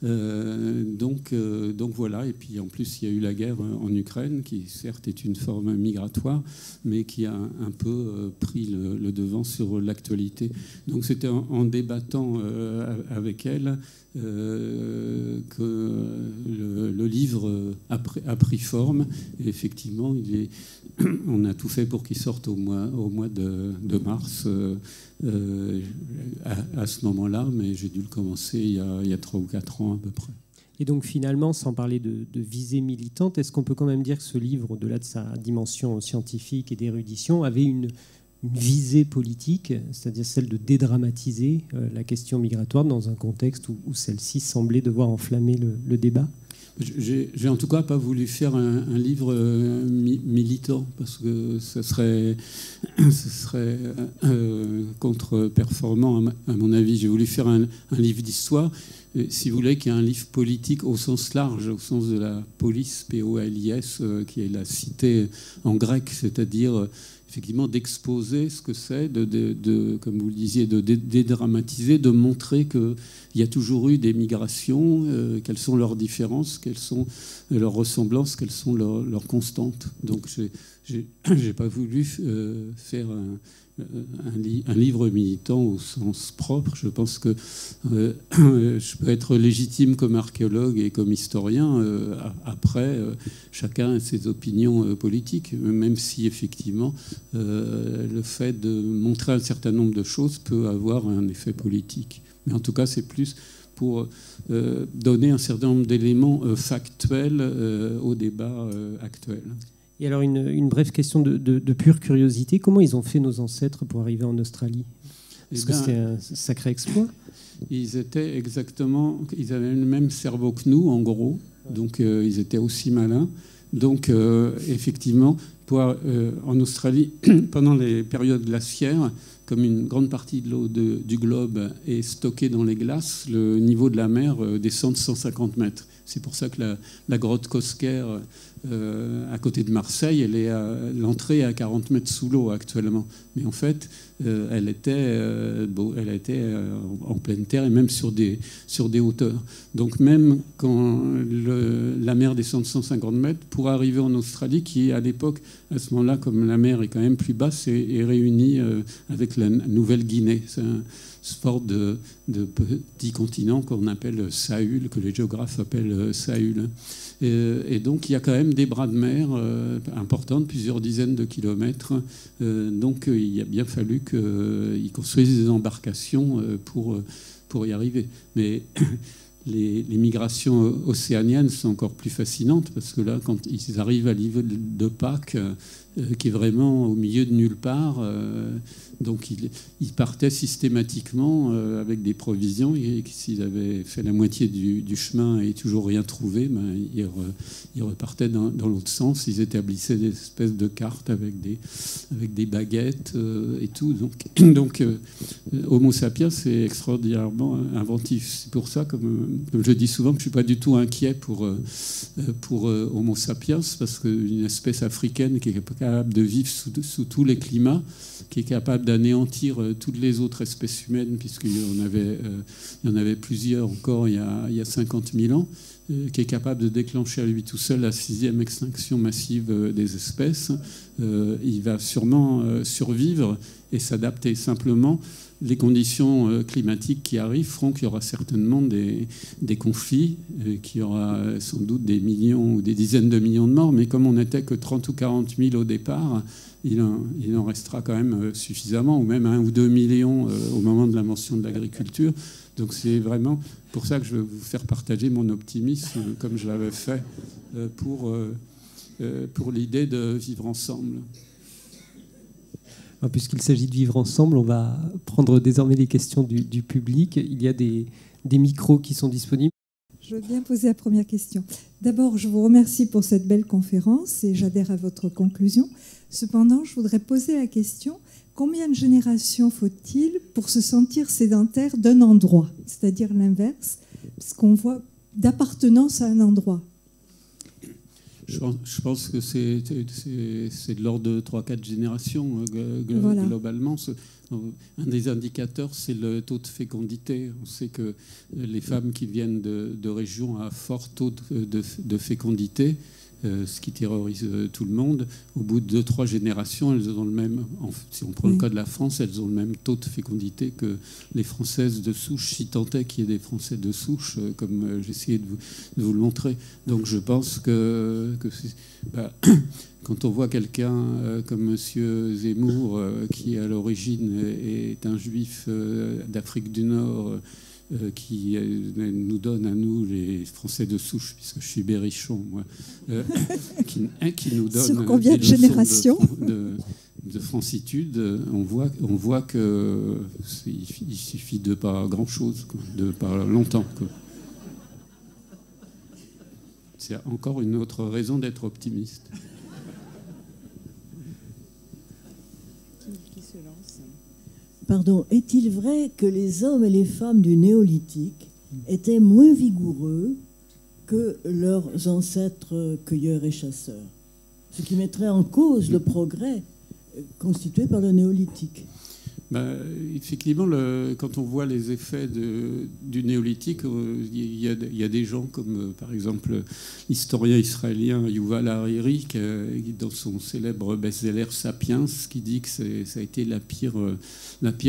C: Donc voilà. Et puis en plus, il y a eu la guerre en Ukraine, qui certes est une forme migratoire, mais qui a un peu pris le devant sur l'actualité. Donc c'était en débattant avec elle que le livre a pris forme. Et effectivement, on a tout fait pour qu'il sorte au mois de mars à ce moment-là, mais j'ai dû le commencer il y a 3 ou 4 ans à peu près.
A: Et donc finalement, sans parler de visée militante, est-ce qu'on peut quand même dire que ce livre, au-delà de sa dimension scientifique et d'érudition, avait une visée politique, c'est-à-dire celle de dédramatiser la question migratoire dans un contexte où celle-ci semblait devoir enflammer le débat?
C: J'ai en tout cas pas voulu faire un livre militant parce que ce serait contre-performant à mon avis. J'ai voulu faire un livre d'histoire, si vous voulez, qui est un livre politique au sens large, au sens de la polis, P-O-L-I-S, qui est la cité en grec, c'est-à-dire effectivement d'exposer ce que c'est, comme vous le disiez, de dédramatiser, de montrer qu'il y a toujours eu des migrations, quelles sont leurs différences, quelles sont leurs ressemblances, quelles sont leurs constantes. Donc j'ai pas voulu faire un livre militant au sens propre. Je pense que je peux être légitime comme archéologue et comme historien. Après, chacun a ses opinions politiques, même si effectivement le fait de montrer un certain nombre de choses peut avoir un effet politique. Mais en tout cas, c'est plus pour donner un certain nombre d'éléments factuels au débat actuel.
A: Et alors, une brève question de pure curiosité. Comment ils ont fait nos ancêtres pour arriver en Australie? Parce que c'était un sacré exploit.
C: Ils avaient le même cerveau que nous, en gros. Donc, ils étaient aussi malins. Donc, effectivement, en Australie, pendant les périodes glaciaires, comme une grande partie de l'eau du globe est stockée dans les glaces, le niveau de la mer descend de 150 mètres. C'est pour ça que la grotte Cosquer, à côté de Marseille, l'entrée est à 40 mètres sous l'eau actuellement. Mais en fait, elle était en pleine terre et même sur des hauteurs. Donc même quand la mer descend de 150 mètres, pour arriver en Australie, qui à l'époque, à ce moment-là, comme la mer est quand même plus basse, est réunie avec la Nouvelle-Guinée. C'est un sport de petits continents qu'on appelle Sahul, que les géographes appellent Sahul. Et donc il y a quand même des bras de mer importants, plusieurs dizaines de kilomètres. Donc il a bien fallu qu'ils construisent des embarcations pour y arriver. Mais les migrations océaniennes sont encore plus fascinantes parce que là, quand ils arrivent à l'île de Pâques, qui est vraiment au milieu de nulle part, donc ils partaient systématiquement avec des provisions, et s'ils avaient fait la moitié du chemin et toujours rien trouvé, ben, ils repartaient dans l'autre sens. Ils établissaient des espèces de cartes avec des baguettes et tout. Donc Homo sapiens, c'est extraordinairement inventif. C'est pour ça, comme je dis souvent, que je ne suis pas du tout inquiet pour Homo sapiens, parce qu'une espèce africaine qui est capable de vivre sous tous les climats, qui est capable d'anéantir toutes les autres espèces humaines, puisqu'il y en avait plusieurs encore il y a 50 000 ans, qui est capable de déclencher à lui tout seul la 6e extinction massive des espèces, il va sûrement survivre et s'adapter. Simplement, les conditions climatiques qui arrivent feront qu'il y aura certainement des conflits, qu'il y aura sans doute des millions ou des dizaines de millions de morts, mais comme on n'était que 30 ou 40 000 au départ, il en restera quand même suffisamment, ou même 1 ou 2 millions au moment de l'invention de l'agriculture. Donc c'est vraiment pour ça que je vais vous faire partager mon optimisme, comme je l'avais fait pour pour l'idée de vivre ensemble.
A: Puisqu'il s'agit de vivre ensemble, on va prendre désormais les questions du public. Il y a des micros qui sont disponibles.
D: Je veux bien poser la première question. D'abord, je vous remercie pour cette belle conférence et j'adhère à votre conclusion. Cependant, je voudrais poser la question, combien de générations faut-il pour se sentir sédentaire d'un endroit, c'est-à-dire l'inverse, parce qu'on voit d'appartenance à un endroit?
C: Je pense que c'est de l'ordre de 3-4 générations
D: Voilà.
C: Globalement. Un des indicateurs, c'est le taux de fécondité. On sait que les femmes qui viennent de régions à fort taux de fécondité, ce qui terrorise tout le monde, au bout de 2-3 générations, elles ont le même, si on prend le cas de la France, elles ont le même taux de fécondité que les Françaises de souche, si tant est qu'il y ait des Français de souche, comme j'essayais de vous le montrer. Donc je pense que quand on voit quelqu'un comme M. Zemmour, qui à l'origine est un juif d'Afrique du Nord, qui nous donne à nous, les Français de souche, puisque je suis berrichon, moi, qui nous donne
D: sur combien de générations
C: de francitude, on voit qu'il suffit de pas grand-chose, de pas longtemps. C'est encore une autre raison d'être optimiste.
E: Pardon, est-il vrai que les hommes et les femmes du néolithique étaient moins vigoureux que leurs ancêtres cueilleurs et chasseurs, ce qui mettrait en cause le progrès constitué par le néolithique?
C: Effectivement, quand on voit les effets du néolithique, il y a des gens comme, par exemple, l'historien israélien Yuval Hariri, dans son célèbre best-seller « Sapiens », qui dit que ça a été la pire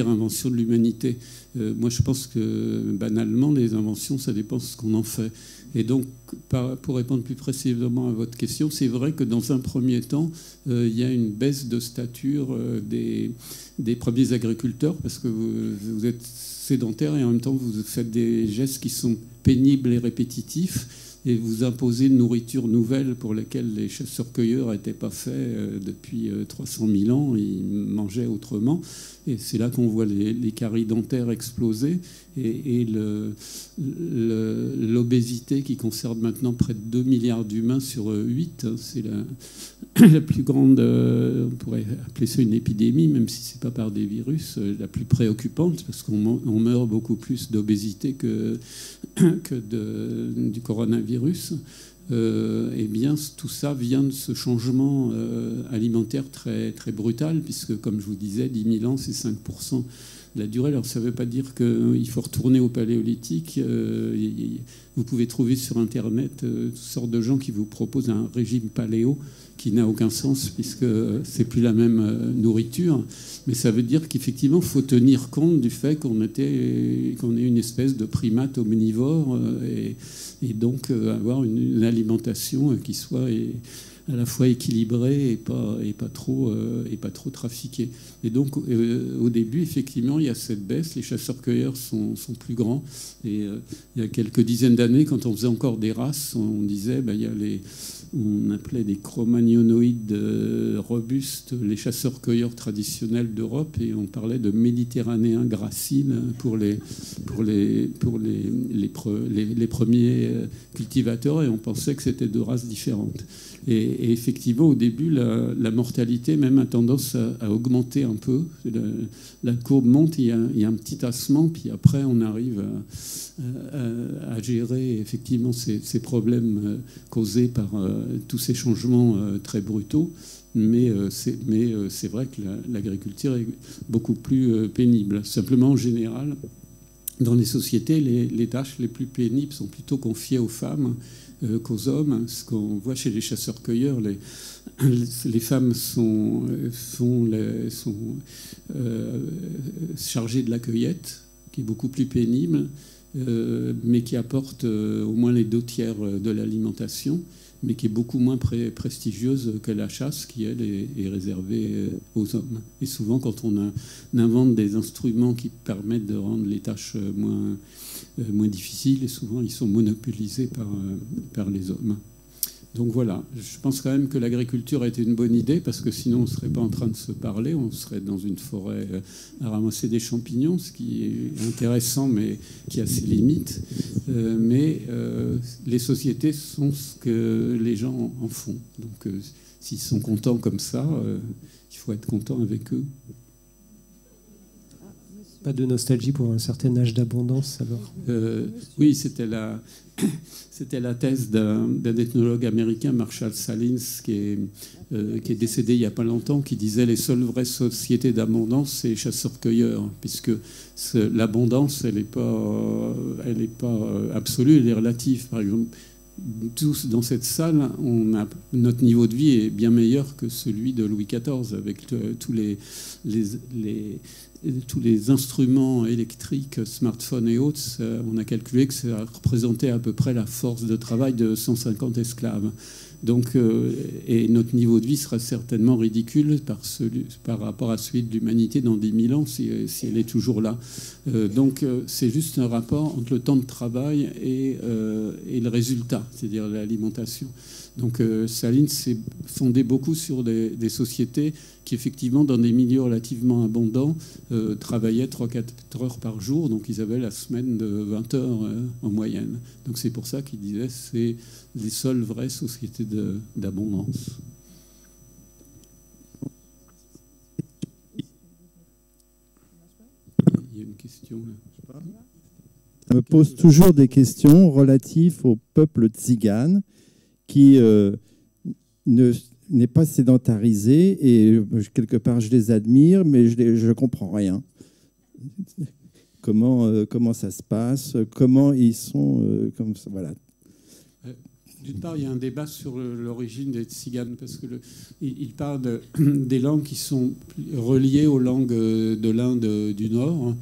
C: invention de l'humanité. Moi, je pense que, banalement, les inventions, ça dépend de ce qu'on en fait. Et donc, pour répondre plus précisément à votre question, c'est vrai que dans un premier temps, il y a une baisse de stature des premiers agriculteurs, parce que vous êtes sédentaire et en même temps vous faites des gestes qui sont pénibles et répétitifs, et vous imposez une nourriture nouvelle pour laquelle les chasseurs-cueilleurs n'étaient pas faits depuis 300 000 ans, ils mangeaient autrement. Et c'est là qu'on voit les caries dentaires exploser et l'obésité qui concerne maintenant près de 2 milliards d'humains sur 8. C'est la plus grande, on pourrait appeler ça une épidémie, même si ce n'est pas par des virus, la plus préoccupante, parce qu'on meurt beaucoup plus d'obésité que du coronavirus. Eh bien, tout ça vient de ce changement alimentaire très, très brutal, puisque, comme je vous disais, 10 000 ans, c'est 5% de la durée. Alors, ça ne veut pas dire qu'il faut retourner au paléolithique. Vous pouvez trouver sur Internet toutes sortes de gens qui vous proposent un régime paléo qui n'a aucun sens, puisque c'est plus la même nourriture. Mais ça veut dire qu'effectivement, il faut tenir compte du fait qu'on est une espèce de primate omnivore et donc avoir une alimentation qui soit à la fois équilibrée et pas trop trafiquée. Et donc au début, effectivement, il y a cette baisse. Les chasseurs-cueilleurs sont plus grands. Et il y a quelques dizaines d'années, quand on faisait encore des races, on disait il y a on appelait des cro-magnonoïdes robustes les chasseurs-cueilleurs traditionnels d'Europe, et on parlait de méditerranéens graciles pour les premiers cultivateurs, et on pensait que c'était deux races différentes. Et effectivement, au début, la mortalité même a tendance à augmenter un peu. La courbe monte, il y a un petit tassement, puis après, on arrive à gérer effectivement ces problèmes causés par tous ces changements très brutaux. Mais c'est vrai que l'agriculture est beaucoup plus pénible. Simplement, en général, dans les sociétés, les tâches les plus pénibles sont plutôt confiées aux femmes qu'aux hommes. Ce qu'on voit chez les chasseurs-cueilleurs, les femmes sont chargées de la cueillette, qui est beaucoup plus pénible, mais qui apporte au moins les 2/3 de l'alimentation, mais qui est beaucoup moins prestigieuse que la chasse, qui, elle, est réservée aux hommes. Et souvent, quand on invente des instruments qui permettent de rendre les tâches moins difficiles, et souvent, ils sont monopolisés par les hommes. Donc voilà, je pense quand même que l'agriculture a été une bonne idée, parce que sinon on ne serait pas en train de se parler, on serait dans une forêt à ramasser des champignons, ce qui est intéressant mais qui a ses limites. Mais les sociétés sont ce que les gens en font. Donc s'ils sont contents comme ça, il faut être content avec eux.
A: Pas de nostalgie pour un certain âge d'abondance, alors?
C: Oui, c'était la thèse d'un ethnologue américain, Marshall Salins, qui est décédé il n'y a pas longtemps, qui disait les seules vraies sociétés d'abondance, c'est chasseurs-cueilleurs, puisque l'abondance, elle n'est pas absolue, elle est relative. Par exemple, tous dans cette salle, notre niveau de vie est bien meilleur que celui de Louis XIV, avec tous les instruments électriques, smartphones et autres. On a calculé que ça représentait à peu près la force de travail de 150 esclaves. Donc, et notre niveau de vie sera certainement ridicule par rapport à celui de l'humanité dans 10 000 ans, si elle est toujours là. Donc, c'est juste un rapport entre le temps de travail et le résultat, c'est-à-dire l'alimentation. Donc, Salins s'est fondé beaucoup sur des sociétés qui, effectivement, dans des milieux relativement abondants, travaillaient 3-4 heures par jour. Donc, ils avaient la semaine de 20 heures en moyenne. Donc, c'est pour ça qu'il disait que c'est les seules vraies sociétés d'abondance. Il y a une question là.
F: Je me pose toujours des questions relatives au peuple tzigane qui n'est pas sédentarisé et quelque part je les admire, mais je ne comprends rien. Comment ça se passe, comment ils sont, comme ça, voilà.
C: D'une part, il y a un débat sur l'origine des tziganes, parce qu'il parle des langues qui sont reliées aux langues de l'Inde du Nord.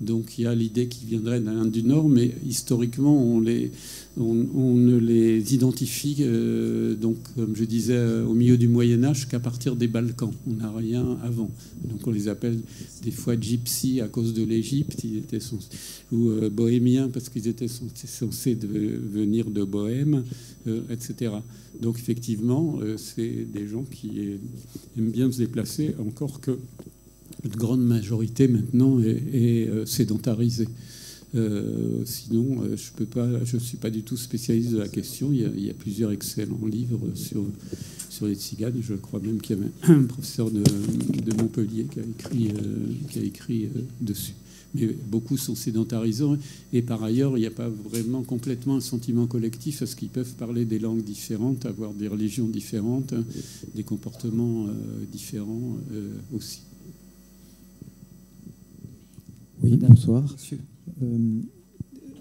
C: Donc il y a l'idée qu'ils viendraient de l'Inde du Nord, mais historiquement, on ne les identifie, donc, comme je disais, au milieu du Moyen-Âge qu'à partir des Balkans. On n'a rien avant. Donc on les appelle des fois gypsies à cause de l'Égypte, ou bohémiens parce qu'ils étaient censés venir de Bohême, etc. Donc effectivement, c'est des gens qui aiment bien se déplacer, encore que une grande majorité maintenant est sédentarisée. Sinon, je ne suis pas du tout spécialiste de la question. Il y a plusieurs excellents livres sur les tziganes. Je crois même qu'il y avait un professeur de Montpellier qui a écrit dessus. Mais beaucoup sont sédentarisants. Et par ailleurs, il n'y a pas vraiment complètement un sentiment collectif, parce qu'ils peuvent parler des langues différentes, avoir des religions différentes, des comportements différents aussi.
G: Oui, bonsoir.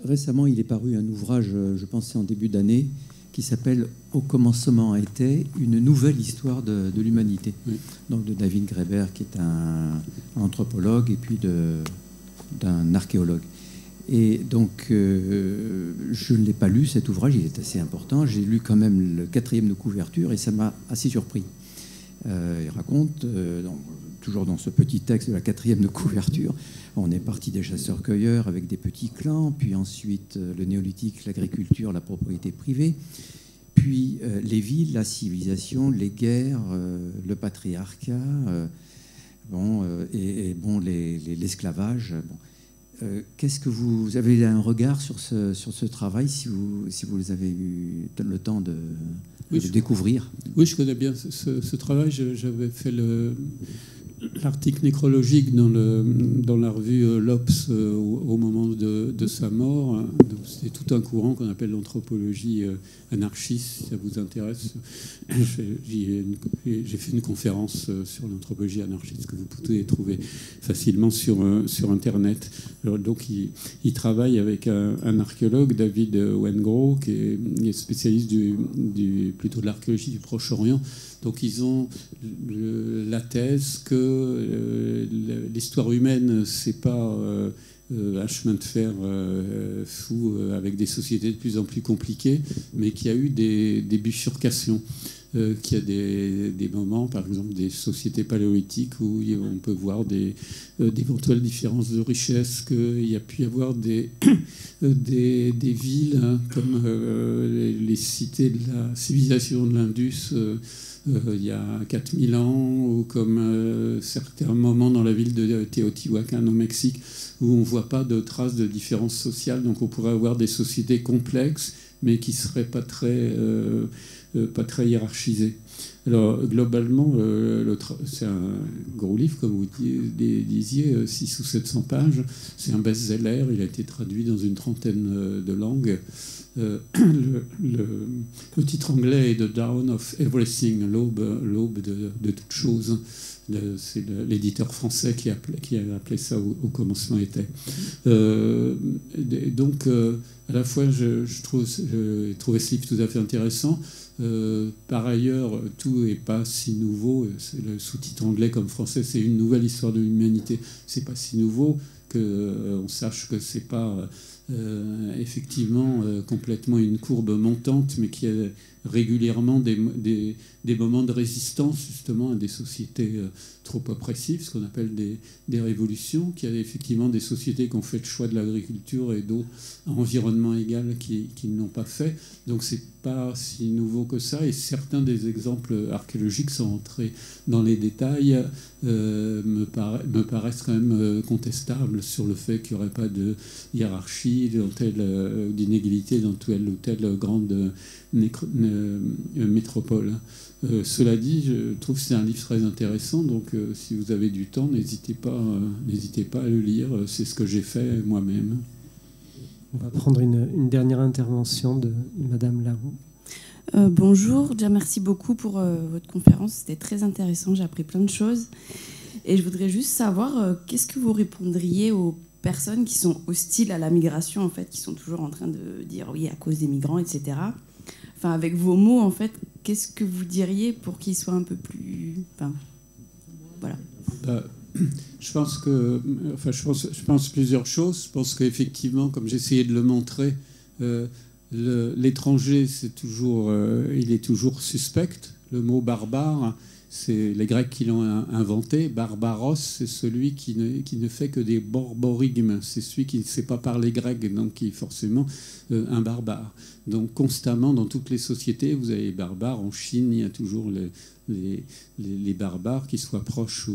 G: Récemment, il est paru un ouvrage, je pensais en début d'année, qui s'appelle « Au commencement était une nouvelle histoire de l'humanité ». Oui. Donc de David Graeber, qui est un anthropologue, et puis d'un archéologue. Et donc, je ne l'ai pas lu, cet ouvrage, il est assez important. J'ai lu quand même le 4e de couverture, et ça m'a assez surpris. Il raconte, toujours dans ce petit texte de la 4e de couverture, on est parti des chasseurs-cueilleurs avec des petits clans, puis ensuite le néolithique, l'agriculture, la propriété privée, puis les villes, la civilisation, les guerres, le patriarcat, l'esclavage. Bon. Qu'est-ce que vous avez un regard sur ce travail, si vous avez eu le temps de découvrir?
C: Oui, je connais bien ce travail. J'avais fait l'article nécrologique dans la revue L'Obs au moment de sa mort. C'est tout un courant qu'on appelle l'anthropologie anarchiste, si ça vous intéresse. J'ai fait une conférence sur l'anthropologie anarchiste que vous pouvez trouver facilement sur Internet. Alors, donc il travaille avec un archéologue, David Wengrow, qui est spécialiste plutôt de l'archéologie du Proche-Orient. Donc ils ont la thèse que l'histoire humaine, c'est pas un chemin de fer fou avec des sociétés de plus en plus compliquées, mais qu'il y a eu des bifurcations. Qu'il y a des moments, par exemple des sociétés paléolithiques, où on peut voir d'éventuelles différences de richesse, qu'il y a pu y avoir des villes, hein, comme les cités de la civilisation de l'Indus il y a 4000 ans, ou comme certains moments dans la ville de Teotihuacan au Mexique, où on ne voit pas de traces de différences sociales. Donc on pourrait avoir des sociétés complexes, mais qui ne seraient pas très hiérarchisées. Alors globalement, c'est un gros livre, comme vous disiez, 600 ou 700 pages. C'est un best-seller, il a été traduit dans une trentaine de langues. Le titre anglais est The Dawn of Everything, l'aube de toute chose. C'est l'éditeur français qui a appelé ça au commencement était. Donc, à la fois, j'ai trouvé ce livre tout à fait intéressant. Par ailleurs, tout n'est pas si nouveau. C'est le sous-titre anglais comme français, c'est une nouvelle histoire de l'humanité. C'est pas si nouveau qu'on sache que c'est pas effectivement complètement une courbe montante, mais qui a régulièrement des moments de résistance justement à des sociétés trop oppressives, ce qu'on appelle des révolutions, qu'il y a effectivement des sociétés qui ont fait le choix de l'agriculture et d'autres à environnement égal qui ne l'ont pas fait. Donc c'est pas si nouveau que ça, et certains des exemples archéologiques, sans entrer dans les détails, me paraissent quand même contestables sur le fait qu'il n'y aurait pas de hiérarchie, d'inégalité dans telle ou telle grande métropole. Cela dit, je trouve que c'est un livre très intéressant, donc si vous avez du temps, n'hésitez pas à le lire. C'est ce que j'ai fait moi-même.
A: On va prendre une dernière intervention de Madame Laroux.
H: Bonjour, déjà merci beaucoup pour votre conférence, c'était très intéressant, j'ai appris plein de choses. Et je voudrais juste savoir, qu'est-ce que vous répondriez aux personnes qui sont hostiles à la migration, en fait, qui sont toujours en train de dire oui, à cause des migrants, etc. Enfin, avec vos mots, en fait, qu'est-ce que vous diriez pour qu'ils soient un peu plus... Enfin, voilà.
C: Je pense plusieurs choses. Je pense qu'effectivement, comme j'essayais de le montrer, l'étranger, il est toujours suspect. Le mot barbare, c'est les Grecs qui l'ont inventé. Barbaros, c'est celui qui ne fait que des borborigmes. C'est celui qui ne sait pas parler grec, donc qui est forcément un barbare. Donc constamment, dans toutes les sociétés, vous avez les barbares. En Chine, il y a toujours les barbares, qu'ils soient proches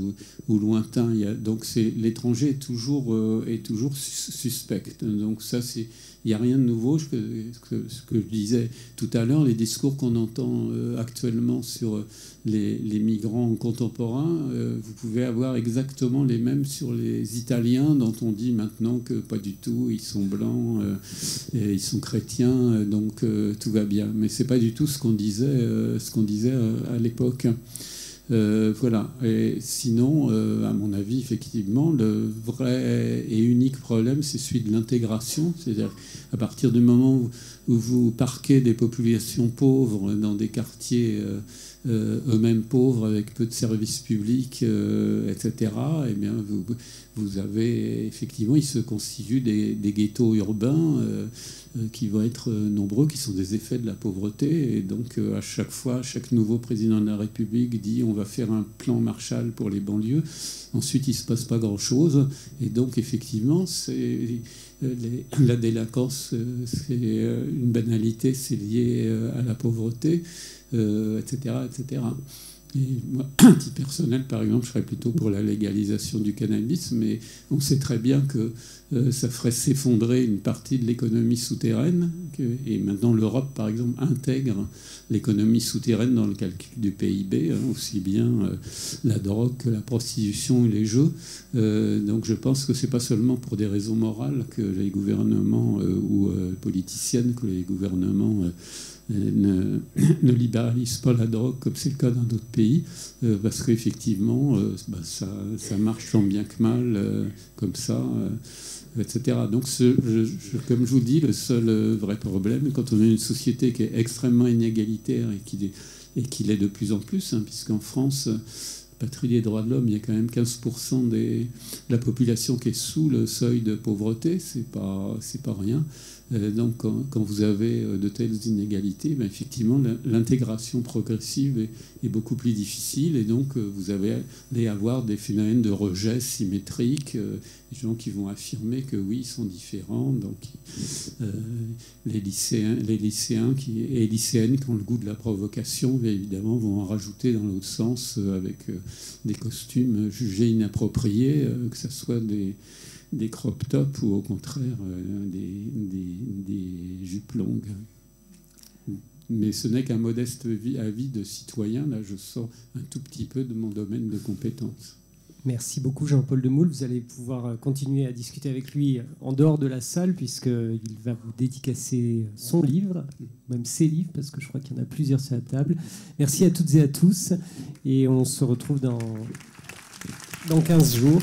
C: ou lointains. Donc l'étranger est toujours suspect. Donc ça, il n'y a rien de nouveau. Ce que je disais tout à l'heure, les discours qu'on entend actuellement sur les migrants contemporains, vous pouvez avoir exactement les mêmes sur les Italiens, dont on dit maintenant que pas du tout, ils sont blancs, et ils sont chrétiens, donc tout va bien. Mais c'est pas du tout ce qu'on disait à l'époque. Voilà. Et sinon, à mon avis, effectivement, le vrai et unique problème, c'est celui de l'intégration. C'est-à-dire, à partir du moment où vous parquez des populations pauvres dans des quartiers eux-mêmes pauvres, avec peu de services publics, etc., eh bien, vous avez effectivement, il se constitue des ghettos urbains qui vont être nombreux, qui sont des effets de la pauvreté. Et donc, à chaque fois, chaque nouveau président de la République dit on va faire un plan Marshall pour les banlieues. Ensuite, il ne se passe pas grand-chose. Et donc, effectivement, la délinquance, c'est une banalité, c'est lié à la pauvreté, etc., etc. Et moi, à titre personnel, par exemple, je serais plutôt pour la légalisation du cannabis, mais on sait très bien que ça ferait s'effondrer une partie de l'économie souterraine. Et maintenant, l'Europe, par exemple, intègre l'économie souterraine dans le calcul du PIB, aussi bien la drogue que la prostitution et les jeux. Donc je pense que ce n'est pas seulement pour des raisons morales que les gouvernements ou politiciennes que les gouvernements ne libéralisent pas la drogue comme c'est le cas dans d'autres pays, parce qu'effectivement ça marche tant bien que mal comme ça, etc. Donc comme je vous dis, le seul vrai problème, quand on a une société qui est extrêmement inégalitaire et qui et qu'il est de plus en plus, hein, puisqu'en France, patrie des droits de l'homme, il y a quand même 15% de la population qui est sous le seuil de pauvreté, c'est pas rien. Donc quand vous avez de telles inégalités, ben effectivement l'intégration progressive est beaucoup plus difficile, et donc vous allez avoir des phénomènes de rejet symétrique, des gens qui vont affirmer que oui, ils sont différents. Donc les lycéens et lycéennes qui ont le goût de la provocation, bien évidemment, vont en rajouter dans l'autre sens avec des costumes jugés inappropriés, que ce soit des crop tops ou au contraire des jupes longues. Mais ce n'est qu'un modeste avis de citoyen. Là, je sors un tout petit peu de mon domaine de compétences.
A: Merci beaucoup Jean-Paul Demoule. Vous allez pouvoir continuer à discuter avec lui en dehors de la salle, puisqu'il va vous dédicacer son livre, même ses livres, parce que je crois qu'il y en a plusieurs sur la table. Merci à toutes et à tous, et on se retrouve dans 15 jours.